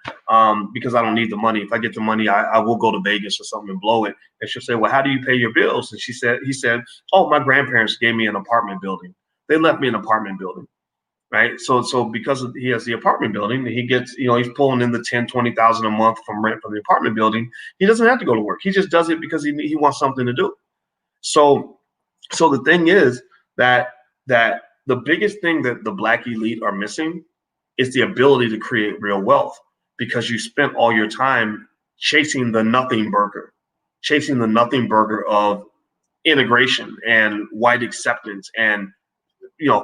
because I don't need the money. If I get the money, I will go to Vegas or something and blow it. And she'll say, well, how do you pay your bills? And he said, oh, my grandparents gave me an apartment building. They left me an apartment building, right? So because he has the apartment building, he gets, he's pulling in the 10, 20,000 a month from rent from the apartment building. He doesn't have to go to work. He just does it because he wants something to do. So the thing is that the biggest thing that the Black elite are missing is the ability to create real wealth, because you spent all your time chasing the nothing burger of integration and white acceptance and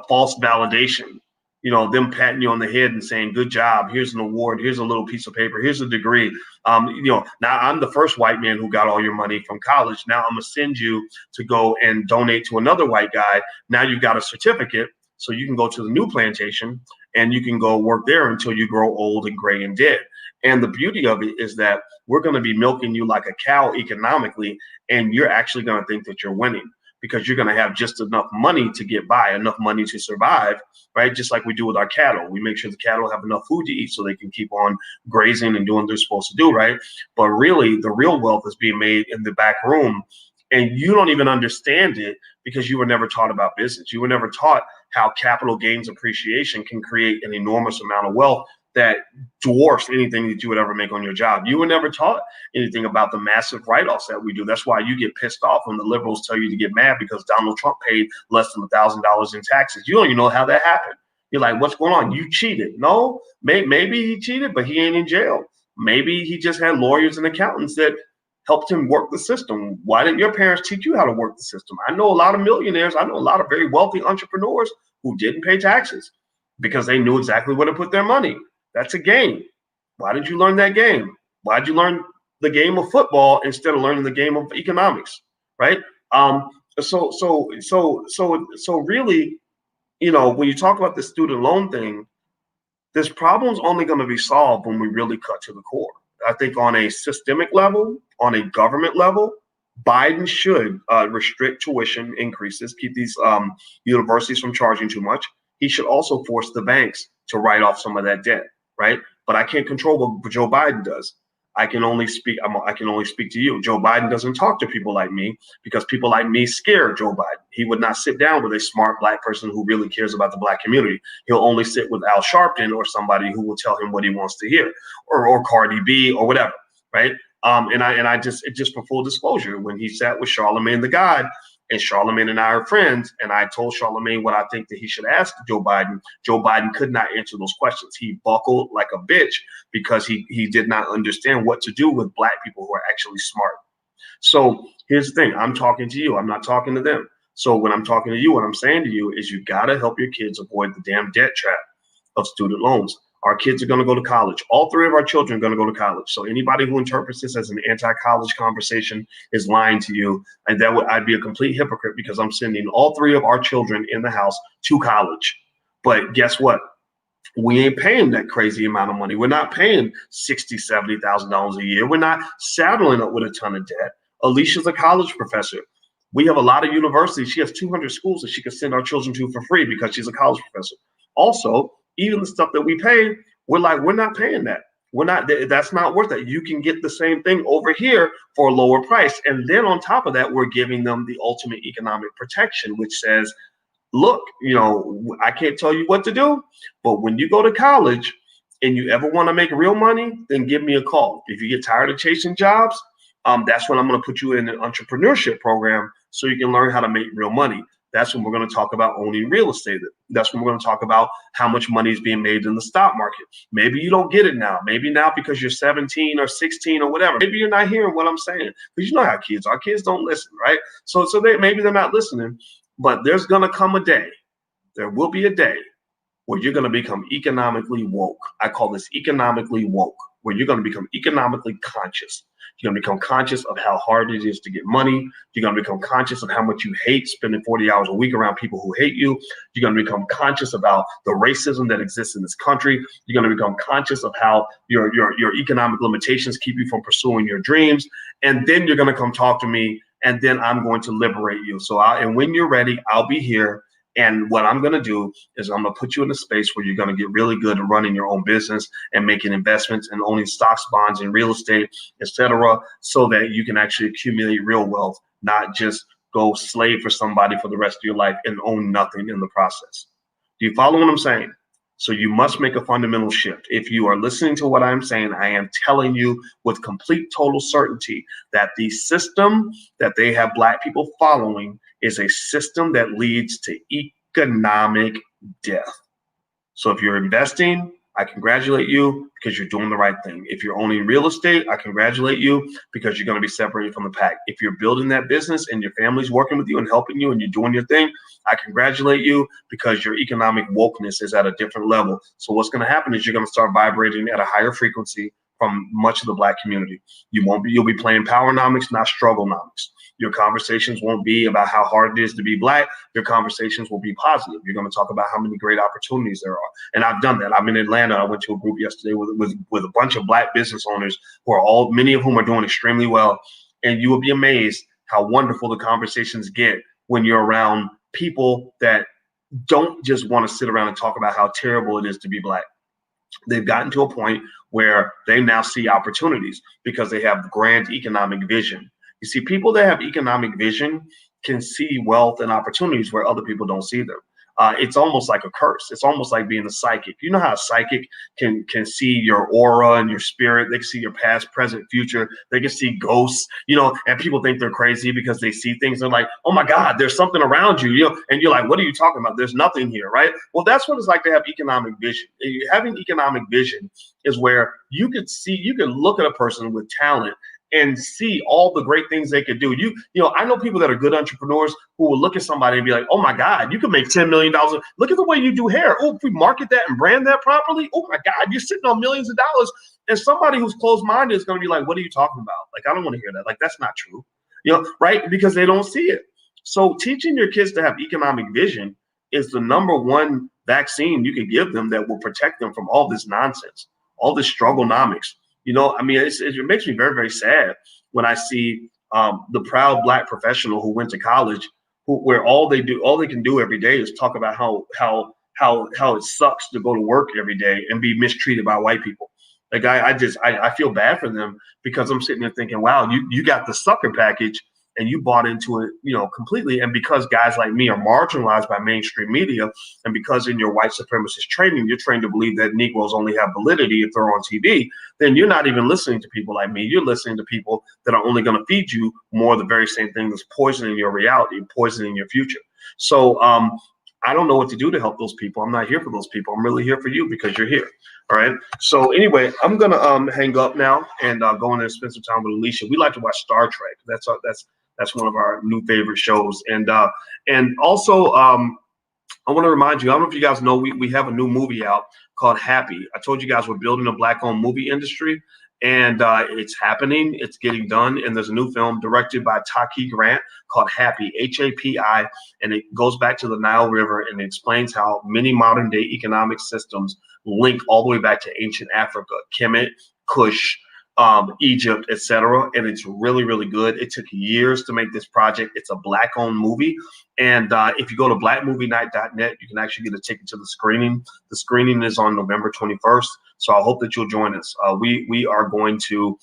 false validation them patting you on the head and saying, good job, here's an award, here's a little piece of paper, here's a degree. Now I'm the first white man who got all your money from college. Now I'm gonna send you to go and donate to another white guy. Now you've got a certificate, so you can go to the new plantation and you can go work there until you grow old and gray and dead. And the beauty of it is that we're going to be milking you like a cow economically, and you're actually going to think that you're winning because you're going to have just enough money to get by, enough money to survive, right? Just like we do with our cattle. We make sure the cattle have enough food to eat so they can keep on grazing and doing what they're supposed to do, right? But really, the real wealth is being made in the back room, and you don't even understand it because you were never taught about business. You were never taught how capital gains appreciation can create an enormous amount of wealth that dwarfs anything that you would ever make on your job. You were never taught anything about the massive write-offs that we do. That's why you get pissed off when the liberals tell you to get mad because Donald Trump paid less than $1,000 in taxes. You don't even know how that happened. You're like, what's going on? You cheated. No, maybe he cheated, but he ain't in jail. Maybe he just had lawyers and accountants that helped him work the system. Why didn't your parents teach you how to work the system? I know a lot of millionaires. I know a lot of very wealthy entrepreneurs who didn't pay taxes because they knew exactly where to put their money. That's a game. Why did you learn that game? Why did you learn the game of football instead of learning the game of economics, right? So really, when you talk about the student loan thing, this problem's only going to be solved when we really cut to the core. I think on a systemic level, on a government level, Biden should restrict tuition increases, keep these universities from charging too much. He should also force the banks to write off some of that debt, right? But I can't control what Joe Biden does. I can only speak to you. Joe Biden doesn't talk to people like me because people like me scare Joe Biden. He would not sit down with a smart black person who really cares about the black community. He'll only sit with Al Sharpton or somebody who will tell him what he wants to hear, or Cardi B or whatever, right? Just for full disclosure, when he sat with Charlemagne the God, and Charlemagne and I are friends, and I told Charlemagne what I think that he should ask Joe Biden could not answer those questions. He buckled like a bitch because he did not understand what to do with black people who are actually smart. So here's the thing. I'm talking to you. I'm not talking to them. So when I'm talking to you, what I'm saying to you is you got to help your kids avoid the damn debt trap of student loans. Our kids are going to go to college. All three of our children are going to go to college. So anybody who interprets this as an anti-college conversation is lying to you. And I'd be a complete hypocrite because I'm sending all three of our children in the house to college. But guess what? We ain't paying that crazy amount of money. We're not paying $60,000, $70,000 a year. We're not saddling up with a ton of debt. Alicia's a college professor. We have a lot of universities. She has 200 schools that she could send our children to for free because she's a college professor. Also, even the stuff that we pay, we're not paying that. That's not worth it. You can get the same thing over here for a lower price. And then on top of that, we're giving them the ultimate economic protection, which says, look, I can't tell you what to do, but when you go to college and you ever want to make real money, then give me a call. If you get tired of chasing jobs, that's when I'm going to put you in an entrepreneurship program so you can learn how to make real money. That's when we're going to talk about owning real estate. That's when we're going to talk about how much money is being made in the stock market. Maybe you don't get it now. Maybe now because you're 17 or 16 or whatever. Maybe you're not hearing what I'm saying because you know how kids are. Kids don't listen, right? So maybe they're not listening. But there's going to come a day. There will be a day where you're going to become economically woke. I call this economically woke, where you're going to become economically conscious. You're going to become conscious of how hard it is to get money. You're going to become conscious of how much you hate spending 40 hours a week around people who hate you. You're going to become conscious about the racism that exists in this country. You're going to become conscious of how your economic limitations keep you from pursuing your dreams. And then you're going to come talk to me, and then I'm going to liberate you. And when you're ready, I'll be here. And what I'm going to do is I'm going to put you in a space where you're going to get really good at running your own business and making investments and owning stocks, bonds, and real estate, etc., so that you can actually accumulate real wealth, not just go slave for somebody for the rest of your life and own nothing in the process. Do you follow what I'm saying? So you must make a fundamental shift. If you are listening to what I'm saying, I am telling you with complete total certainty that the system that they have black people following is a system that leads to economic death. So if you're investing, I congratulate you because you're doing the right thing. If you're only in real estate, I congratulate you because you're going to be separated from the pack. If you're building that business and your family's working with you and helping you and you're doing your thing, I congratulate you because your economic wokeness is at a different level. So what's going to happen is you're going to start vibrating at a higher frequency from much of the Black community. You'll be playing Powernomics, not Strugglenomics. Your conversations won't be about how hard it is to be Black. Your conversations will be positive. You're going to talk about how many great opportunities there are. And I've done that. I'm in Atlanta. I went to a group yesterday with a bunch of Black business owners who are many of whom are doing extremely well. And you will be amazed how wonderful the conversations get when you're around people that don't just want to sit around and talk about how terrible it is to be Black. They've gotten to a point where they now see opportunities because they have grand economic vision. You see, people that have economic vision can see wealth and opportunities where other people don't see them. It's almost like a curse. It's almost like being a psychic. You know how a psychic can see your aura and your spirit. They can see your past, present, future. They can see ghosts, and people think they're crazy because they see things. They're like, oh my God, there's something around you, and you're like, what are you talking about? There's nothing here, right? Well, that's what it's like to have economic vision. Having economic vision is where you can look at a person with talent and see all the great things they could do. I know people that are good entrepreneurs who will look at somebody and be like, oh my God, you could make $10 million. Look at the way you do hair. Oh, if we market that and brand that properly, oh my God, you're sitting on millions of dollars. And somebody who's closed-minded is going to be like, what are you talking about? Like, I don't want to hear that. Like, that's not true, right? Because they don't see it. So teaching your kids to have economic vision is the number one vaccine you can give them that will protect them from all this nonsense, all this strugglenomics. It makes me very, very sad when I see the proud Black professional who went to college, where all they can do every day is talk about how it sucks to go to work every day and be mistreated by white people. Like I feel bad for them because I'm sitting there thinking, wow, you got the sucker package and you bought into it, completely. And because guys like me are marginalized by mainstream media, and because in your white supremacist training, you're trained to believe that Negroes only have validity if they're on TV, then you're not even listening to people like me. You're listening to people that are only going to feed you more of the very same thing that's poisoning your reality, poisoning your future. So I don't know what to do to help those people. I'm not here for those people. I'm really here for you because you're here. All right. So anyway, I'm going to hang up now and go in there and spend some time with Alicia. We like to watch Star Trek. That's one of our new favorite shows. And also, I want to remind you, I don't know if you guys know, we have a new movie out called Happy. I told you guys we're building a Black-owned movie industry, and it's happening. It's getting done. And there's a new film directed by Taki Grant called Happy, Hapi, and it goes back to the Nile River and it explains how many modern-day economic systems link all the way back to ancient Africa, Kemet, Kush, Egypt, etc. And it's really, really good. It took years to make this project. It's a Black-owned movie. And if you go to blackmovienight.net, you can actually get a ticket to the screening. The screening is on November 21st. So I hope that you'll join us. We are going to,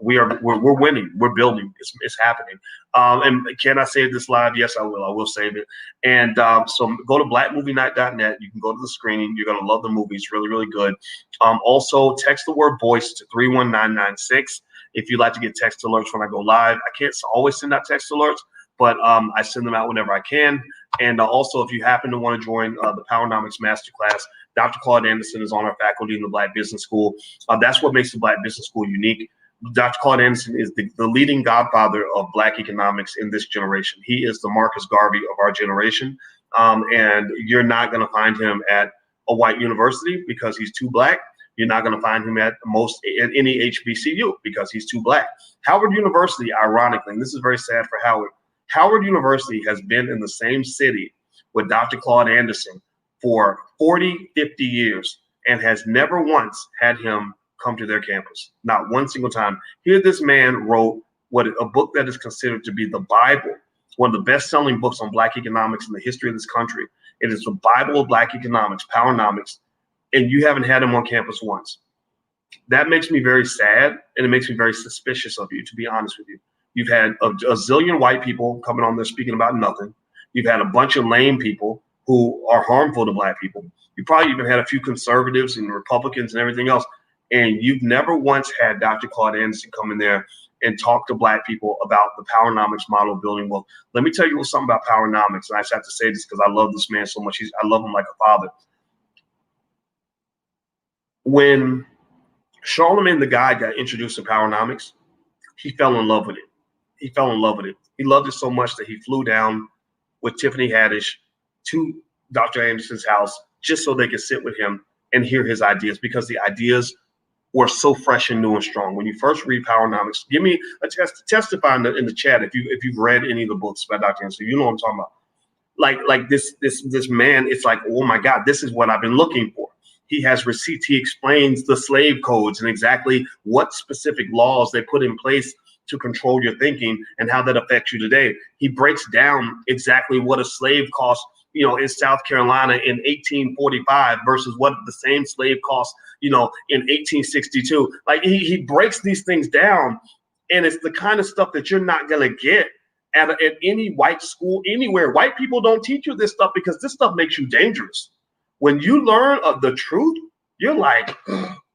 we're winning. We're building. It's happening. And can I save this live? Yes, I will. I will save it. And so go to blackmovienight.net. You can go to the screening. You're going to love the movie. It's really, really good. Also, text the word voice to 31996 if you'd like to get text alerts when I go live. I can't always send out text alerts, but I send them out whenever I can. And also, if you happen to want to join the Powernomics Masterclass, Dr. Claude Anderson is on our faculty in the Black Business School. That's what makes the Black Business School unique. Dr. Claude Anderson is the leading godfather of Black economics in this generation. He is the Marcus Garvey of our generation. And you're not going to find him at a white university because he's too Black. You're not going to find him at any HBCU because he's too Black. Howard University, ironically, and this is very sad for Howard, Howard University has been in the same city with Dr. Claude Anderson for 40, 50 years and has never once had him come to their campus. Not one single time. Here, this man wrote a book that is considered to be the Bible, one of the best-selling books on Black economics in the history of this country. It is the Bible of Black economics, Powernomics, and you haven't had him on campus once. That makes me very sad, and it makes me very suspicious of you, to be honest with you. You've had a zillion white people coming on there speaking about nothing. You've had a bunch of lame people who are harmful to Black people. You probably even had a few conservatives and Republicans and everything else. And you've never once had Dr. Claude Anderson come in there and talk to Black people about the Powernomics model of building wealth. Let me tell you something about Powernomics. And I just have to say this because I love this man so much. I love him like a father. When Charlemagne the God got introduced to Powernomics, he fell in love with it. He fell in love with it. He loved it so much that he flew down with Tiffany Haddish to Dr. Anderson's house just so they could sit with him and hear his ideas, because the ideas were so fresh and new and strong. When you first read Powernomics, give me a testify in the chat if you've read any of the books by Dr. Anderson. You know what I'm talking about. Like this man, it's like, oh my God, this is what I've been looking for. He has receipts. He explains the slave codes and exactly what specific laws they put in place to control your thinking and how that affects you today. He breaks down exactly what a slave cost, in South Carolina in 1845 versus what the same slave cost, in 1862. Like he breaks these things down, and it's the kind of stuff that you're not going to get at any white school anywhere. White people don't teach you this stuff because this stuff makes you dangerous. When you learn of the truth, you're like,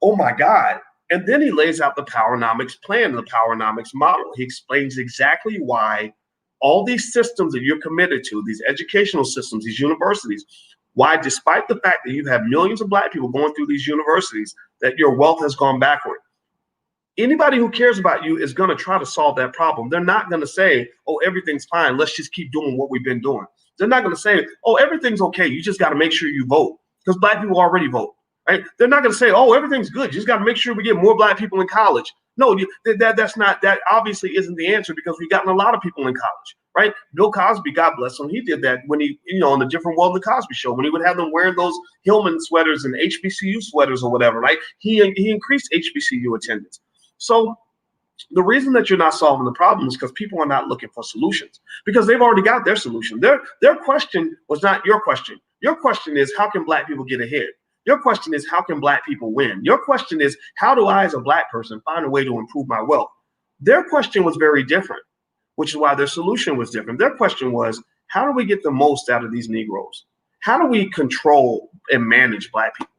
oh my God. And then he lays out the Powernomics plan, the Powernomics model. He explains exactly why all these systems that you're committed to, these educational systems, these universities, why, despite the fact that you have millions of Black people going through these universities, that your wealth has gone backward. Anybody who cares about you is going to try to solve that problem. They're not going to say, oh, everything's fine, let's just keep doing what we've been doing. They're not going to say, oh, everything's okay, you just got to make sure you vote, because Black people already vote. Right? They're not going to say, oh, everything's good, you just got to make sure we get more Black people in college. No, that obviously isn't the answer, because we've gotten a lot of people in college, right? Bill Cosby, God bless him, he did that when he, on the Different World of the Cosby Show, when he would have them wearing those Hillman sweaters and HBCU sweaters or whatever, right? He increased HBCU attendance. So the reason that you're not solving the problem is because people are not looking for solutions, because they've already got their solution. Their question was not your question. Your question is, how can Black people get ahead? Your question is, how can Black people win? Your question is, how do I as a Black person find a way to improve my wealth? Their question was very different, which is why their solution was different. Their question was, how do we get the most out of these Negroes? How do we control and manage Black people?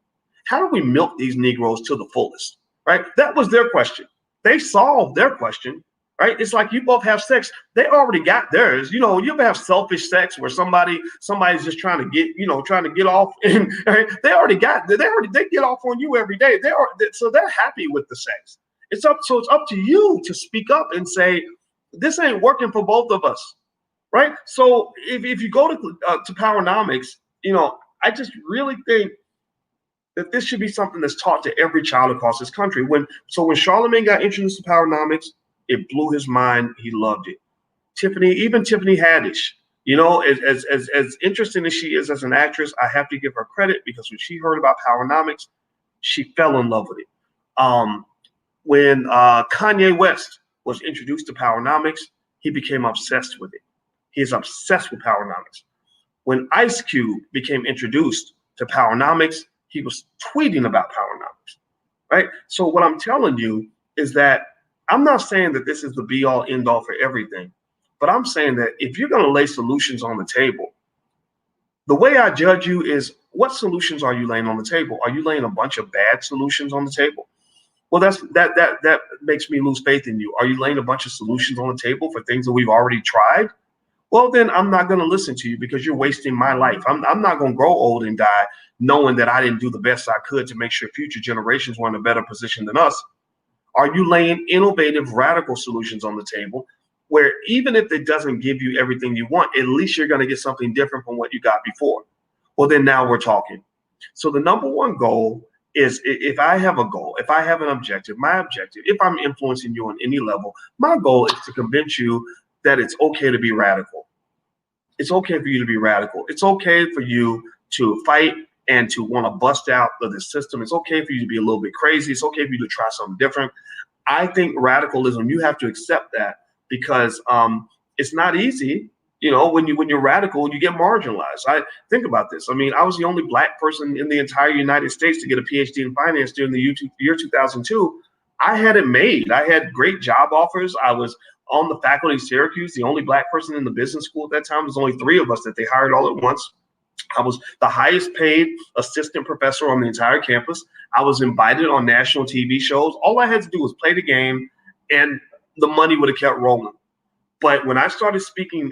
How do we milk these Negroes to the fullest, right? That was their question. They solved their question, right? It's like you both have sex. They already got theirs. You ever have selfish sex where somebody's just trying to get off, and right? They get off on you every day. So they're happy with the sex. It's up to you to speak up and say, this ain't working for both of us, right? So if you go to Powernomics, I just really think that this should be something that's taught to every child across this country. When Charlemagne got introduced to Powernomics, it blew his mind. He loved it. Even Tiffany Haddish, as interesting as she is as an actress, I have to give her credit, because when she heard about Powernomics, she fell in love with it. When Kanye West was introduced to Powernomics, he became obsessed with it. He's obsessed with Powernomics. When Ice Cube became introduced to Powernomics, he was tweeting about Powernomics, right? So what I'm telling you is that I'm not saying that this is the be-all, end-all for everything, but I'm saying that if you're going to lay solutions on the table, the way I judge you is, what solutions are you laying on the table? Are you laying a bunch of bad solutions on the table? Well, that makes me lose faith in you. Are you laying a bunch of solutions on the table for things that we've already tried? Well, then I'm not going to listen to you, because you're wasting my life. I'm not going to grow old and die knowing that I didn't do the best I could to make sure future generations were in a better position than us. Are you laying innovative, radical solutions on the table where even if it doesn't give you everything you want, at least you're going to get something different from what you got before? Well, then now we're talking. So the number one goal is, if I have a goal, if I have an objective, my objective, if I'm influencing you on any level, my goal is to convince you that it's okay to be radical. It's okay for you to be radical. It's okay for you to fight and to want to bust out of the system. It's okay for you to be a little bit crazy. It's okay for you to try something different. I think radicalism, you have to accept that, because it's not easy. When you're radical, you get marginalized. I think about this. I mean, I was the only Black person in the entire United States to get a PhD in finance during the year 2002. I had it made. I had great job offers. I was on the faculty of Syracuse, the only Black person in the business school at that time. There's only 3 of us that they hired all at once. I was the highest paid assistant professor on the entire campus. I was invited on national TV shows. All I had to do was play the game, and the money would have kept rolling. But when I started speaking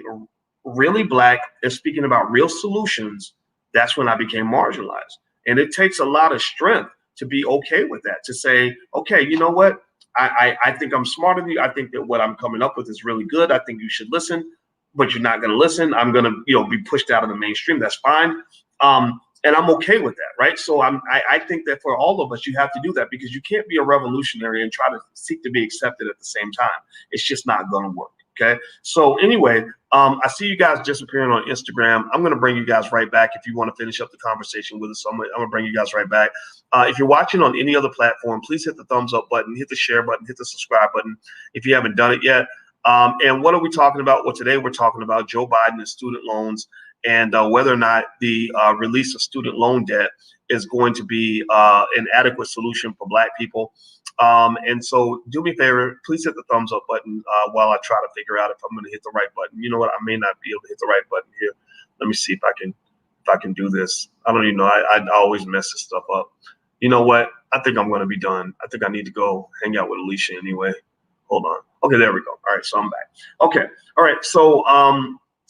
really Black and speaking about real solutions, that's when I became marginalized. And it takes a lot of strength to be okay with that, to say, okay, you know what? I think I'm smarter than you. I think that what I'm coming up with is really good. I think you should listen, but you're not going to listen. I'm going to, be pushed out of the mainstream. That's fine. And I'm okay with that, right? So I think that for all of us, you have to do that, because you can't be a revolutionary and try to seek to be accepted at the same time. It's just not going to work. Okay. So anyway, I see you guys disappearing on Instagram. I'm going to bring you guys right back if you want to finish up the conversation with us. So I'm going to bring you guys right back. If you're watching on any other platform, please hit the thumbs up button, hit the share button, hit the subscribe button if you haven't done it yet. And what are we talking about? Well, today we're talking about Joe Biden and student loans, and whether or not the release of student loan debt is going to be an adequate solution for Black people. And so do me a favor, please hit the thumbs up button while I try to figure out if I'm going to hit the right button. You know what? I may not be able to hit the right button here. Let me see if I can do this. I don't even know. I always mess this stuff up. You know what? I think I'm going to be done. I think I need to go hang out with Alicia anyway. Hold on. Okay, there we go. All right, so I'm back. Okay. All right. So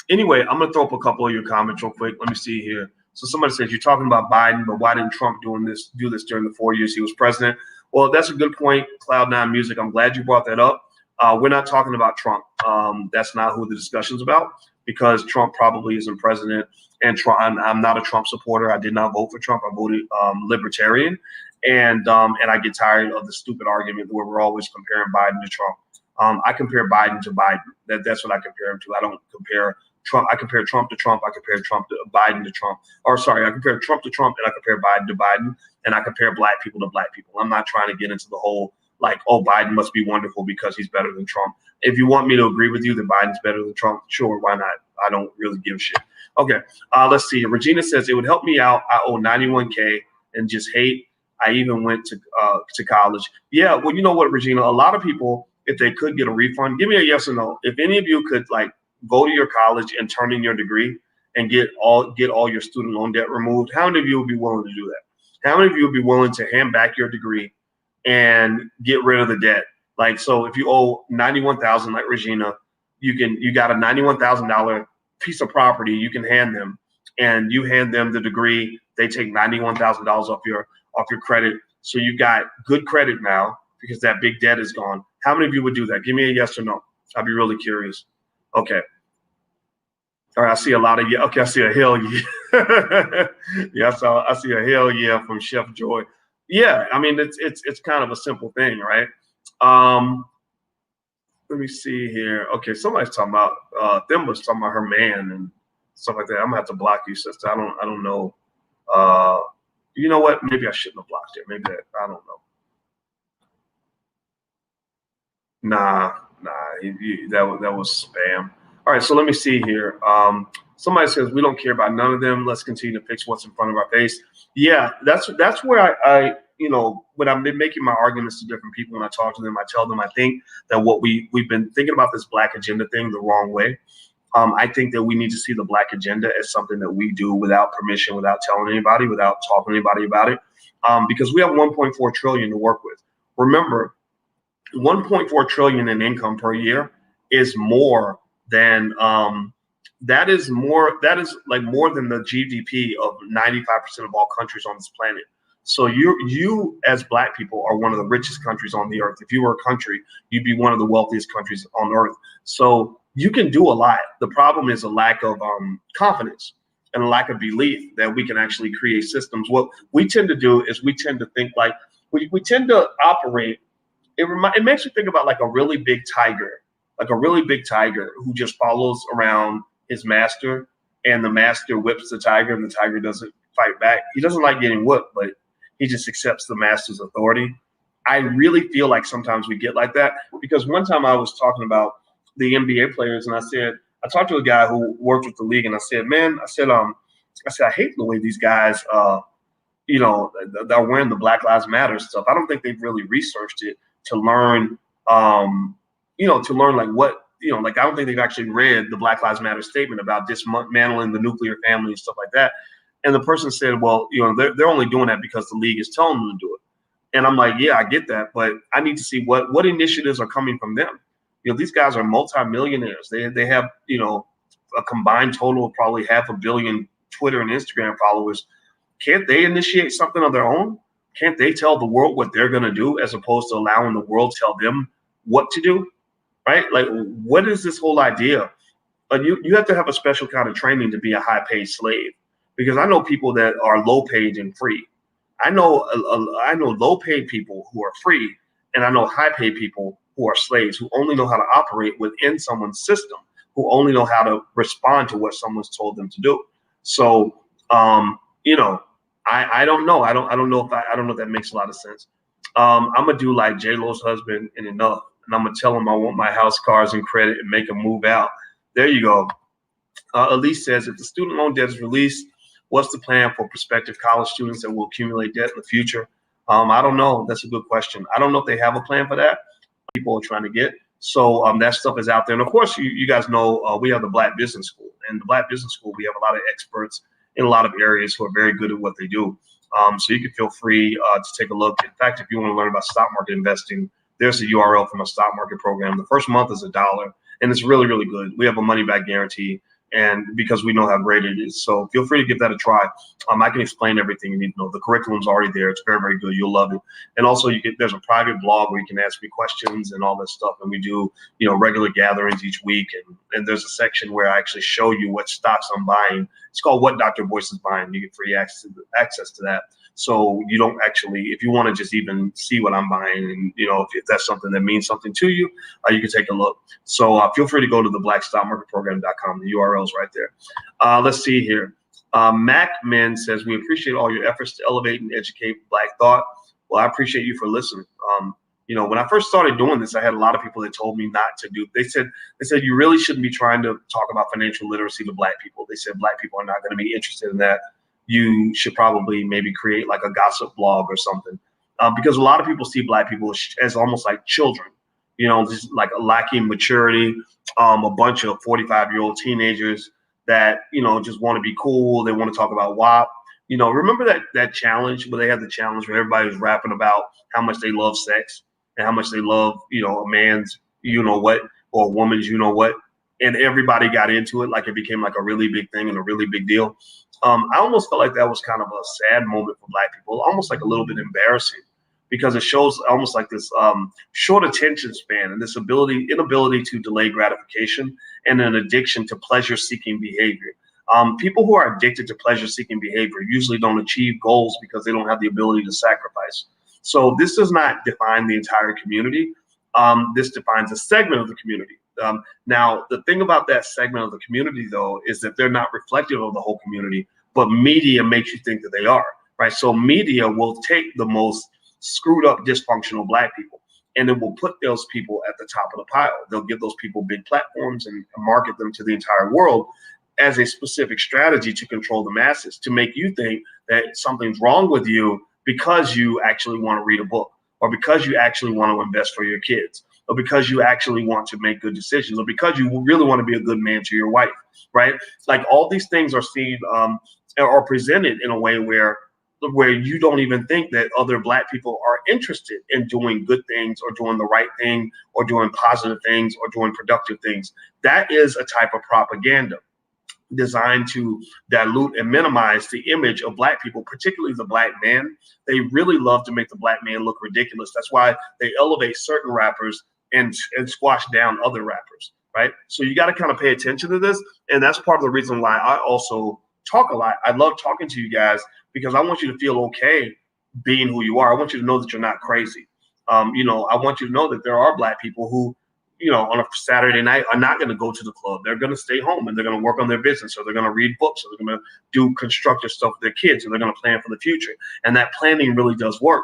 anyway, I'm going to throw up a couple of your comments real quick. Let me see here. So somebody says, you're talking about Biden, but why didn't Trump do this during the 4 years he was president? Well, that's a good point, Cloud9 Music. I'm glad you brought that up. We're not talking about Trump. That's not who the discussion's about, because Trump probably isn't president. And I'm not a Trump supporter. I did not vote for Trump. I voted libertarian. And I get tired of the stupid argument where we're always comparing Biden to Trump. I compare Biden to Biden. That's what I compare him to. I don't compare Trump. I compare Trump to Trump. I compare Trump to Biden to Trump. Or sorry, I compare Trump to Trump, and I compare Biden to Biden, and I compare Black people to Black people. I'm not trying to get into the whole like, oh, Biden must be wonderful because he's better than Trump. If you want me to agree with you that Biden's better than Trump, sure, why not? I don't really give a shit. Okay, let's see. Regina says, it would help me out. I owe $91K and just hate. I even went to college. Yeah, well, you know what, Regina? A lot of people, if they could get a refund, give me a yes or no. If any of you could like go to your college and turn in your degree and get all your student loan debt removed, how many of you would be willing to do that? How many of you would be willing to hand back your degree and get rid of the debt? Like, so if you owe $91,000, like Regina, you got a $91,000 piece of property you can hand them, and you hand them the degree. They take $91,000 off your credit, so you got good credit now because that big debt is gone. How many of you would do that? Give me a yes or no. I'd be really curious. Okay. All right, I see a lot of yeah. Okay, I see a hell yeah. Yeah, I see a hell yeah from Chef Joy. Yeah, I mean it's kind of a simple thing, right? Let me see here. Okay, somebody's talking about Thimba's talking about her man and stuff like that. I'm gonna have to block you, sister. I don't know. You know what? Maybe I shouldn't have blocked it. Maybe I don't know. Nah, that was spam. All right, so let me see here. Somebody says we don't care about none of them. Let's continue to fix what's in front of our face. Yeah, that's where I when I've been making my arguments to different people, when I talk to them, I tell them I think that what we've been thinking about this Black agenda thing the wrong way. I think that we need to see the Black agenda as something that we do without permission, without telling anybody, without talking to anybody about it, because we have 1.4 trillion to work with. Remember, 1.4 trillion in income per year is more than that is like more than the GDP of 95% of all countries on this planet. So you as Black people are one of the richest countries on the earth. If you were a country, you'd be one of the wealthiest countries on earth. So you can do a lot. The problem is a lack of confidence and a lack of belief that we can actually create systems. What we tend to do is we tend to think like we tend to operate. It makes you think about like a really big tiger who just follows around his master, and the master whips the tiger, and the tiger doesn't fight back. He doesn't like getting whipped, but he just accepts the master's authority. I really feel like sometimes we get like that, because one time I was talking about the NBA players, and I talked to a guy who worked with the league, and I said, I hate the way these guys, they're wearing the Black Lives Matter stuff. I don't think they've really researched it to learn, like what, like I don't think they've actually read the Black Lives Matter statement about dismantling the nuclear family and stuff like that. And the person said, well, they're only doing that because the league is telling them to do it. And I'm like, yeah, I get that, but I need to see what initiatives are coming from them. These guys are multimillionaires. They have, a combined total of probably 500 million Twitter and Instagram followers. Can't they initiate something of their own? can't they tell the world what they're going to do as opposed to allowing the world tell them what to do, right? Like, what is this whole idea? You have to have a special kind of training to be a high-paid slave, because I know people that are low-paid and free. I know low-paid people who are free, and I know high-paid people who are slaves, who only know how to operate within someone's system, who only know how to respond to what someone's told them to do. So, you know, I don't know. I don't know if that makes a lot of sense. I'm gonna do like J-Lo's husband in Enough, and I'm gonna tell him I want my house, cars, and credit, and make him move out. There you go. Elise says, if the student loan debt is released, what's the plan for prospective college students that will accumulate debt in the future? I don't know. That's a good question. I don't know if they have a plan for that. People are trying to get. So that stuff is out there. And of course, you guys know we have the Black Business School. And the Black Business School, we have a lot of experts in a lot of areas who are very good at what they do. So you can feel free to take a look. In fact, if you want to learn about stock market investing, there's a URL from a stock market program. The first month is $1, and it's really, really good. We have a money back guarantee, and because we know how great it is. So feel free to give that a try. I can explain everything you need to know. The curriculum's already there. It's very, very good. You'll love it. And also there's a private blog where you can ask me questions and all that stuff. And we do, regular gatherings each week. And there's a section where I actually show you what stocks I'm buying. It's called What Dr. Boyce is Buying. You get free access to that. So you don't actually, if you want to just even see what I'm buying, and if that's something that means something to you, you can take a look. So feel free to go to the blackstockmarketprogram.com. The URL is right there. Let's see here. Mac Men says, we appreciate all your efforts to elevate and educate Black thought. Well, I appreciate you for listening. When I first started doing this, I had a lot of people that told me not to do. They said you really shouldn't be trying to talk about financial literacy to Black people. They said Black people are not going to be interested in that. You should probably maybe create like a gossip blog or something, because a lot of people see Black people as almost like children, just like lacking maturity, a bunch of 45-year-old teenagers that, just want to be cool. They want to talk about WAP. Remember that challenge where they had the challenge where everybody was rapping about how much they love sex and how much they love, a man's, what, or a woman's, what, and everybody got into it. Like it became like a really big thing and a really big deal. I almost felt like that was kind of a sad moment for Black people, almost like a little bit embarrassing, because it shows almost like this short attention span and this inability to delay gratification and an addiction to pleasure-seeking behavior. People who are addicted to pleasure-seeking behavior usually don't achieve goals because they don't have the ability to sacrifice. So this does not define the entire community. This defines a segment of the community. Now, the thing about that segment of the community, though, is that they're not reflective of the whole community, but media makes you think that they are, right? So media will take the most screwed up, dysfunctional Black people, and it will put those people at the top of the pile. They'll give those people big platforms and market them to the entire world as a specific strategy to control the masses, to make you think that something's wrong with you because you actually want to read a book, or because you actually want to invest for your kids, or because you actually want to make good decisions, or because you really want to be a good man to your wife, right? Like all these things are seen or presented in a way where you don't even think that other Black people are interested in doing good things or doing the right thing or doing positive things or doing productive things. That is a type of propaganda designed to dilute and minimize the image of Black people, particularly the Black man. They really love to make the Black man look ridiculous. That's why they elevate certain rappers and squash down other rappers, right? So you got to kind of pay attention to this. And that's part of the reason why I also talk a lot. I love talking to you guys because I want you to feel okay being who you are. I want you to know that you're not crazy. I want you to know that there are Black people who, on a Saturday night are not going to go to the club. They're going to stay home and they're going to work on their business, or they're going to read books, or they're going to do constructive stuff with their kids, or they're going to plan for the future. And that planning really does work.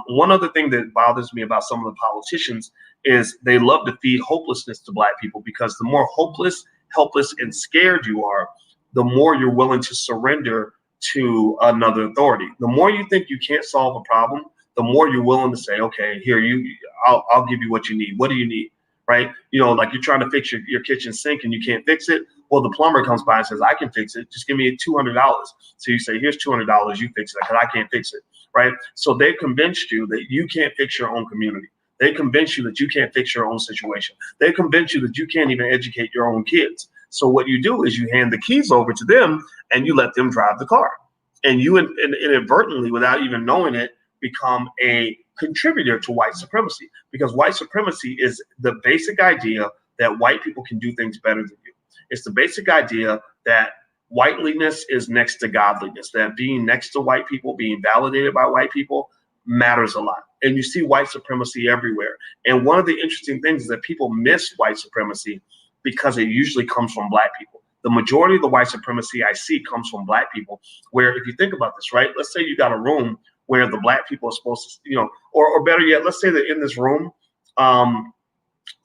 One other thing that bothers me about some of the politicians is they love to feed hopelessness to Black people, because the more hopeless, helpless, and scared you are, the more you're willing to surrender to another authority. The more you think you can't solve a problem, the more you're willing to say, okay, here, I'll give you what you need. What do you need? Right? Like you're trying to fix your kitchen sink and you can't fix it. Well, the plumber comes by and says, I can fix it. Just give me $200. So you say, here's $200. You fix it because I can't fix it. Right? So they convinced you that you can't fix your own community. They convince you that you can't fix your own situation. They convince you that you can't even educate your own kids. So what you do is you hand the keys over to them and you let them drive the car. And you inadvertently, without even knowing it, become a contributor to white supremacy, because white supremacy is the basic idea that white people can do things better than you. It's the basic idea that whiteliness is next to godliness, that being next to white people, being validated by white people matters a lot. And you see white supremacy everywhere. And one of the interesting things is that people miss white supremacy because it usually comes from black people. The majority of the white supremacy I see comes from black people, where if you think about this, right, let's say you got a room where the black people are supposed to, or better yet, let's say that in this room,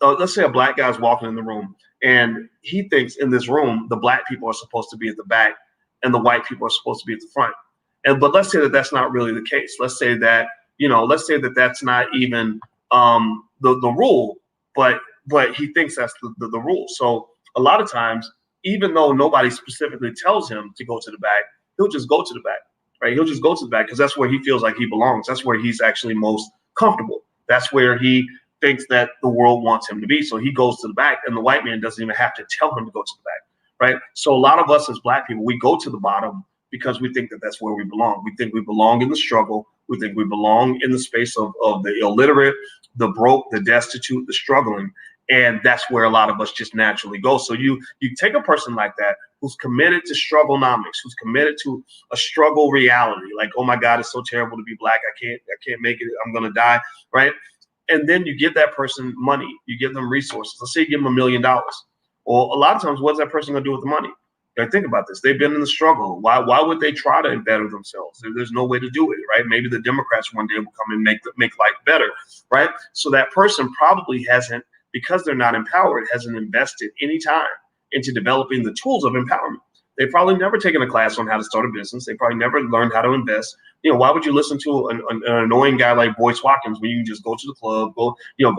let's say a black guy's walking in the room and he thinks in this room, the black people are supposed to be at the back and the white people are supposed to be at the front. But let's say that that's not really the case. Let's say that, that's not even the rule, but he thinks that's the rule. So a lot of times, even though nobody specifically tells him to go to the back, he'll just go to the back, right? He'll just go to the back because that's where he feels like he belongs. That's where he's actually most comfortable. That's where he thinks that the world wants him to be. So he goes to the back, and the white man doesn't even have to tell him to go to the back, right? So a lot of us as black people, we go to the bottom because we think that that's where we belong. We think we belong in the struggle. We think we belong in the space of the illiterate, the broke, the destitute, the struggling. And that's where a lot of us just naturally go. So you take a person like that who's committed to strugglenomics, who's committed to a struggle reality, like, oh my God, it's so terrible to be black. I can't make it. I'm gonna die, right? And then you give that person money. You give them resources. Let's say you give them $1 million. Well, a lot of times, what's that person gonna do with the money? Think about this. They've been in the struggle. Why would they try to better themselves? There's no way to do it, right? Maybe the Democrats one day will come and make life better, right? So that person probably hasn't, because they're not empowered, hasn't invested any time into developing the tools of empowerment. They've probably never taken a class on how to start a business. They probably never learned how to invest. Why would you listen to an annoying guy like Boyce Watkins when you can just go to the club, go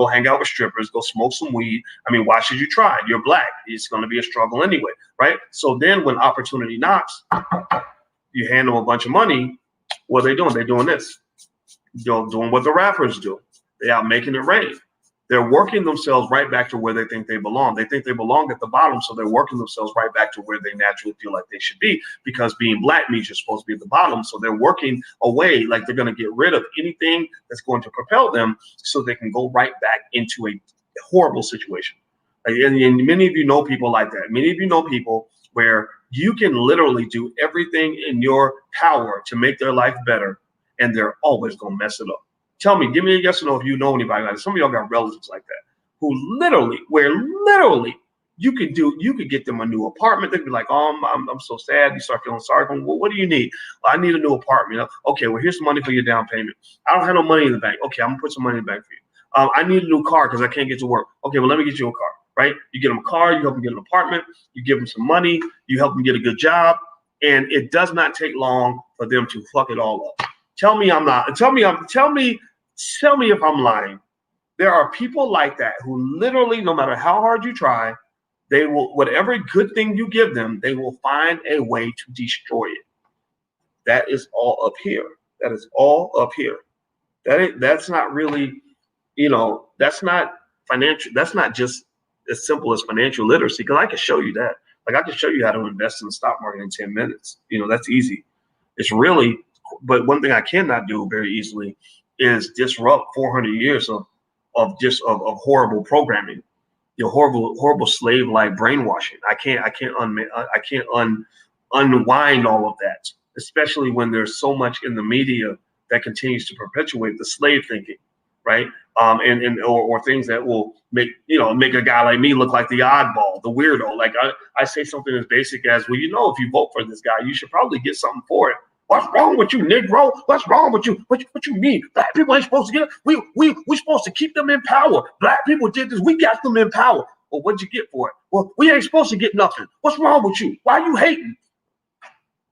hang out with strippers, go smoke some weed? I mean, why should you try? You're black. It's going to be a struggle anyway, right? So then when opportunity knocks, you hand them a bunch of money. What are they doing? They're doing this. Doing what the rappers do. They're out making it rain. They're working themselves right back to where they think they belong. They think they belong at the bottom, so they're working themselves right back to where they naturally feel like they should be, because being black means you're supposed to be at the bottom. So they're working away like they're going to get rid of anything that's going to propel them so they can go right back into a horrible situation. And many of you know people like that. Many of you know people where you can literally do everything in your power to make their life better, and they're always going to mess it up. Tell me, give me a yes or no if you know anybody like that. Some of y'all got relatives like that who literally you could get them a new apartment. They'd be like, oh, I'm so sad. You start feeling sorry for them. Well, what do you need? Well, I need a new apartment. Okay, well, here's some money for your down payment. I don't have no money in the bank. Okay, I'm gonna put some money in the bank for you. I need a new car because I can't get to work. Okay, well, let me get you a car, right? You get them a car, you help them get an apartment, you give them some money, you help them get a good job, and it does not take long for them to fuck it all up. Tell me if I'm lying. There are people like that who literally, no matter how hard you try, they will, whatever good thing you give them, they will find a way to destroy it. That is all up here. That is all up here. That's not really, that's not financial. That's not just as simple as financial literacy, because I can show you that. Like, I can show you how to invest in the stock market in 10 minutes. That's easy. It's really, but one thing I cannot do very easily is disrupt 400 years of horrible programming, horrible slave-like brainwashing. I can't unwind all of that, especially when there's so much in the media that continues to perpetuate the slave thinking, right? Or things that will make a guy like me look like the oddball, the weirdo. Like I say something as basic as, well, if you vote for this guy, you should probably get something for it. What's wrong with you, Negro? What's wrong with you? What you mean? Black people ain't supposed to get it. We're supposed to keep them in power. Black people did this. We got them in power. Well, what'd you get for it? Well, we ain't supposed to get nothing. What's wrong with you? Why are you hating?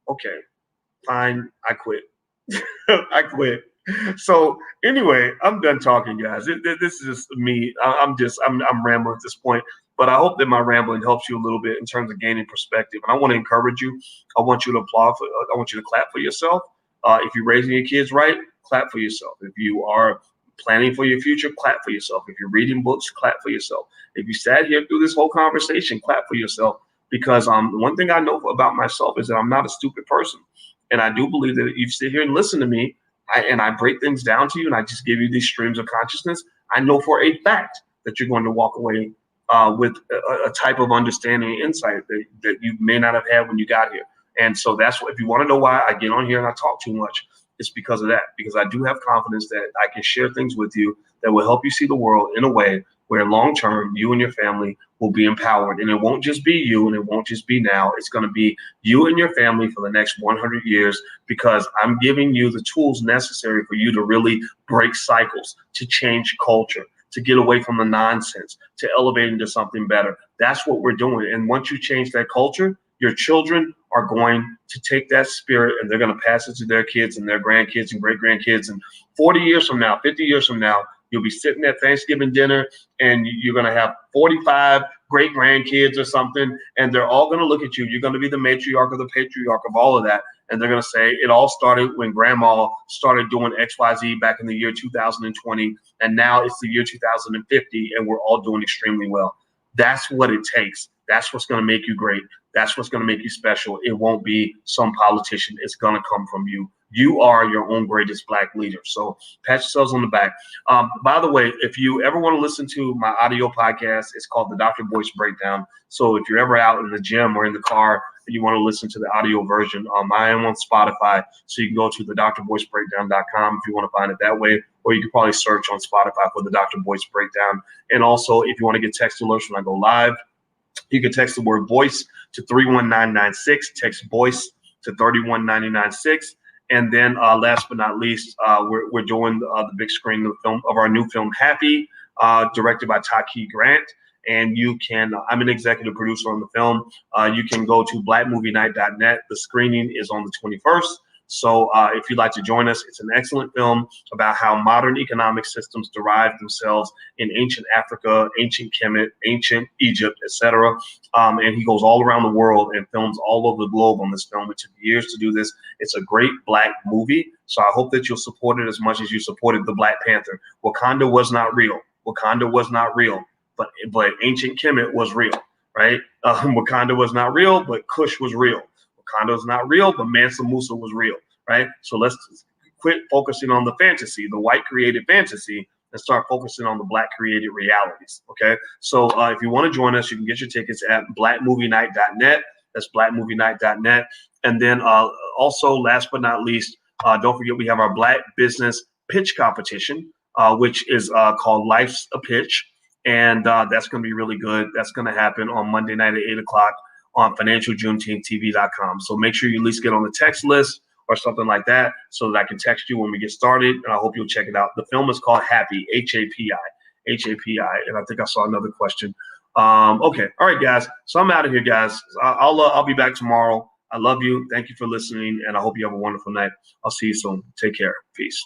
Okay, fine. I quit. I quit. So anyway, I'm done talking, guys. This is just me. I'm rambling at this point. But I hope that my rambling helps you a little bit in terms of gaining perspective. And I want to encourage you. I want you to applaud. I want you to clap for yourself. If you're raising your kids right, clap for yourself. If you are planning for your future, clap for yourself. If you're reading books, clap for yourself. If you sat here through this whole conversation, clap for yourself. Because one thing I know about myself is that I'm not a stupid person. And I do believe that if you sit here and listen to me, I break things down to you, and I just give you these streams of consciousness, I know for a fact that you're going to walk away with a type of understanding and insight that you may not have had when you got here. And so that's what, if you want to know why I get on here and I talk too much, it's because of that, because I do have confidence that I can share things with you that will help you see the world in a way where long term you and your family will be empowered. And it won't just be you, and it won't just be now. It's going to be you and your family for the next 100 years, because I'm giving you the tools necessary for you to really break cycles, to change culture, to get away from the nonsense, to elevate into something better. That's what we're doing. And once you change that culture, your children are going to take that spirit and they're going to pass it to their kids and their grandkids and great grandkids. And 40 years from now, 50 years from now, you'll be sitting at Thanksgiving dinner and you're going to have 45 great grandkids or something. And they're all going to look at you. You're going to be the matriarch or the patriarch of all of that. And they're going to say, it all started when grandma started doing XYZ back in the year 2020. And now it's the year 2050 and we're all doing extremely well. That's what it takes. That's what's going to make you great. That's what's going to make you special. It won't be some politician. It's going to come from you. You are your own greatest Black leader. So pat yourselves on the back. By the way, if you ever want to listen to my audio podcast, it's called the Dr. Boyce Breakdown. So if you're ever out in the gym or in the car and you want to listen to the audio version, I am on Spotify. So you can go to the drboycebreakdown.com if you want to find it that way, or you can probably search on Spotify for the Dr. Boyce Breakdown. And also, if you want to get text alerts when I go live, you can text the word Boyce to 31996. Text Boyce to 31996. And then last but not least, we're doing the big screen of film of our new film, Happy, directed by Taki Grant. And you can, I'm an executive producer on the film. You can go to blackmovienight.net. The screening is on the 21st. So if you'd like to join us, it's an excellent film about how modern economic systems derive themselves in ancient Africa, ancient Kemet, ancient Egypt, etc. And he goes all around the world and films all over the globe on this film. It took years to do this. It's a great Black movie. So I hope that you'll support it as much as you supported the Black Panther. Wakanda was not real. Wakanda was not real, but ancient Kemet was real, right? Wakanda was not real, but Kush was real. Wakanda was not real, but Mansa Musa was real, right? So let's quit focusing on the fantasy, the white created fantasy, and start focusing on the Black created realities, okay? So if you want to join us, you can get your tickets at blackmovienight.net. That's blackmovienight.net. And then also, last but not least, don't forget we have our Black business pitch competition, which is called Life's a Pitch. And that's going to be really good. That's going to happen on Monday night at 8 o'clock on financialjuneteenth.tv.com. So make sure you at least get on the text list or something like that so that I can text you when we get started. And I hope you'll check it out. The film is called Happy, H-A-P-I, H-A-P-I. And I think I saw another question. Okay. All right, guys. So I'm out of here, guys. I'll be back tomorrow. I love you. Thank you for listening. And I hope you have a wonderful night. I'll see you soon. Take care. Peace.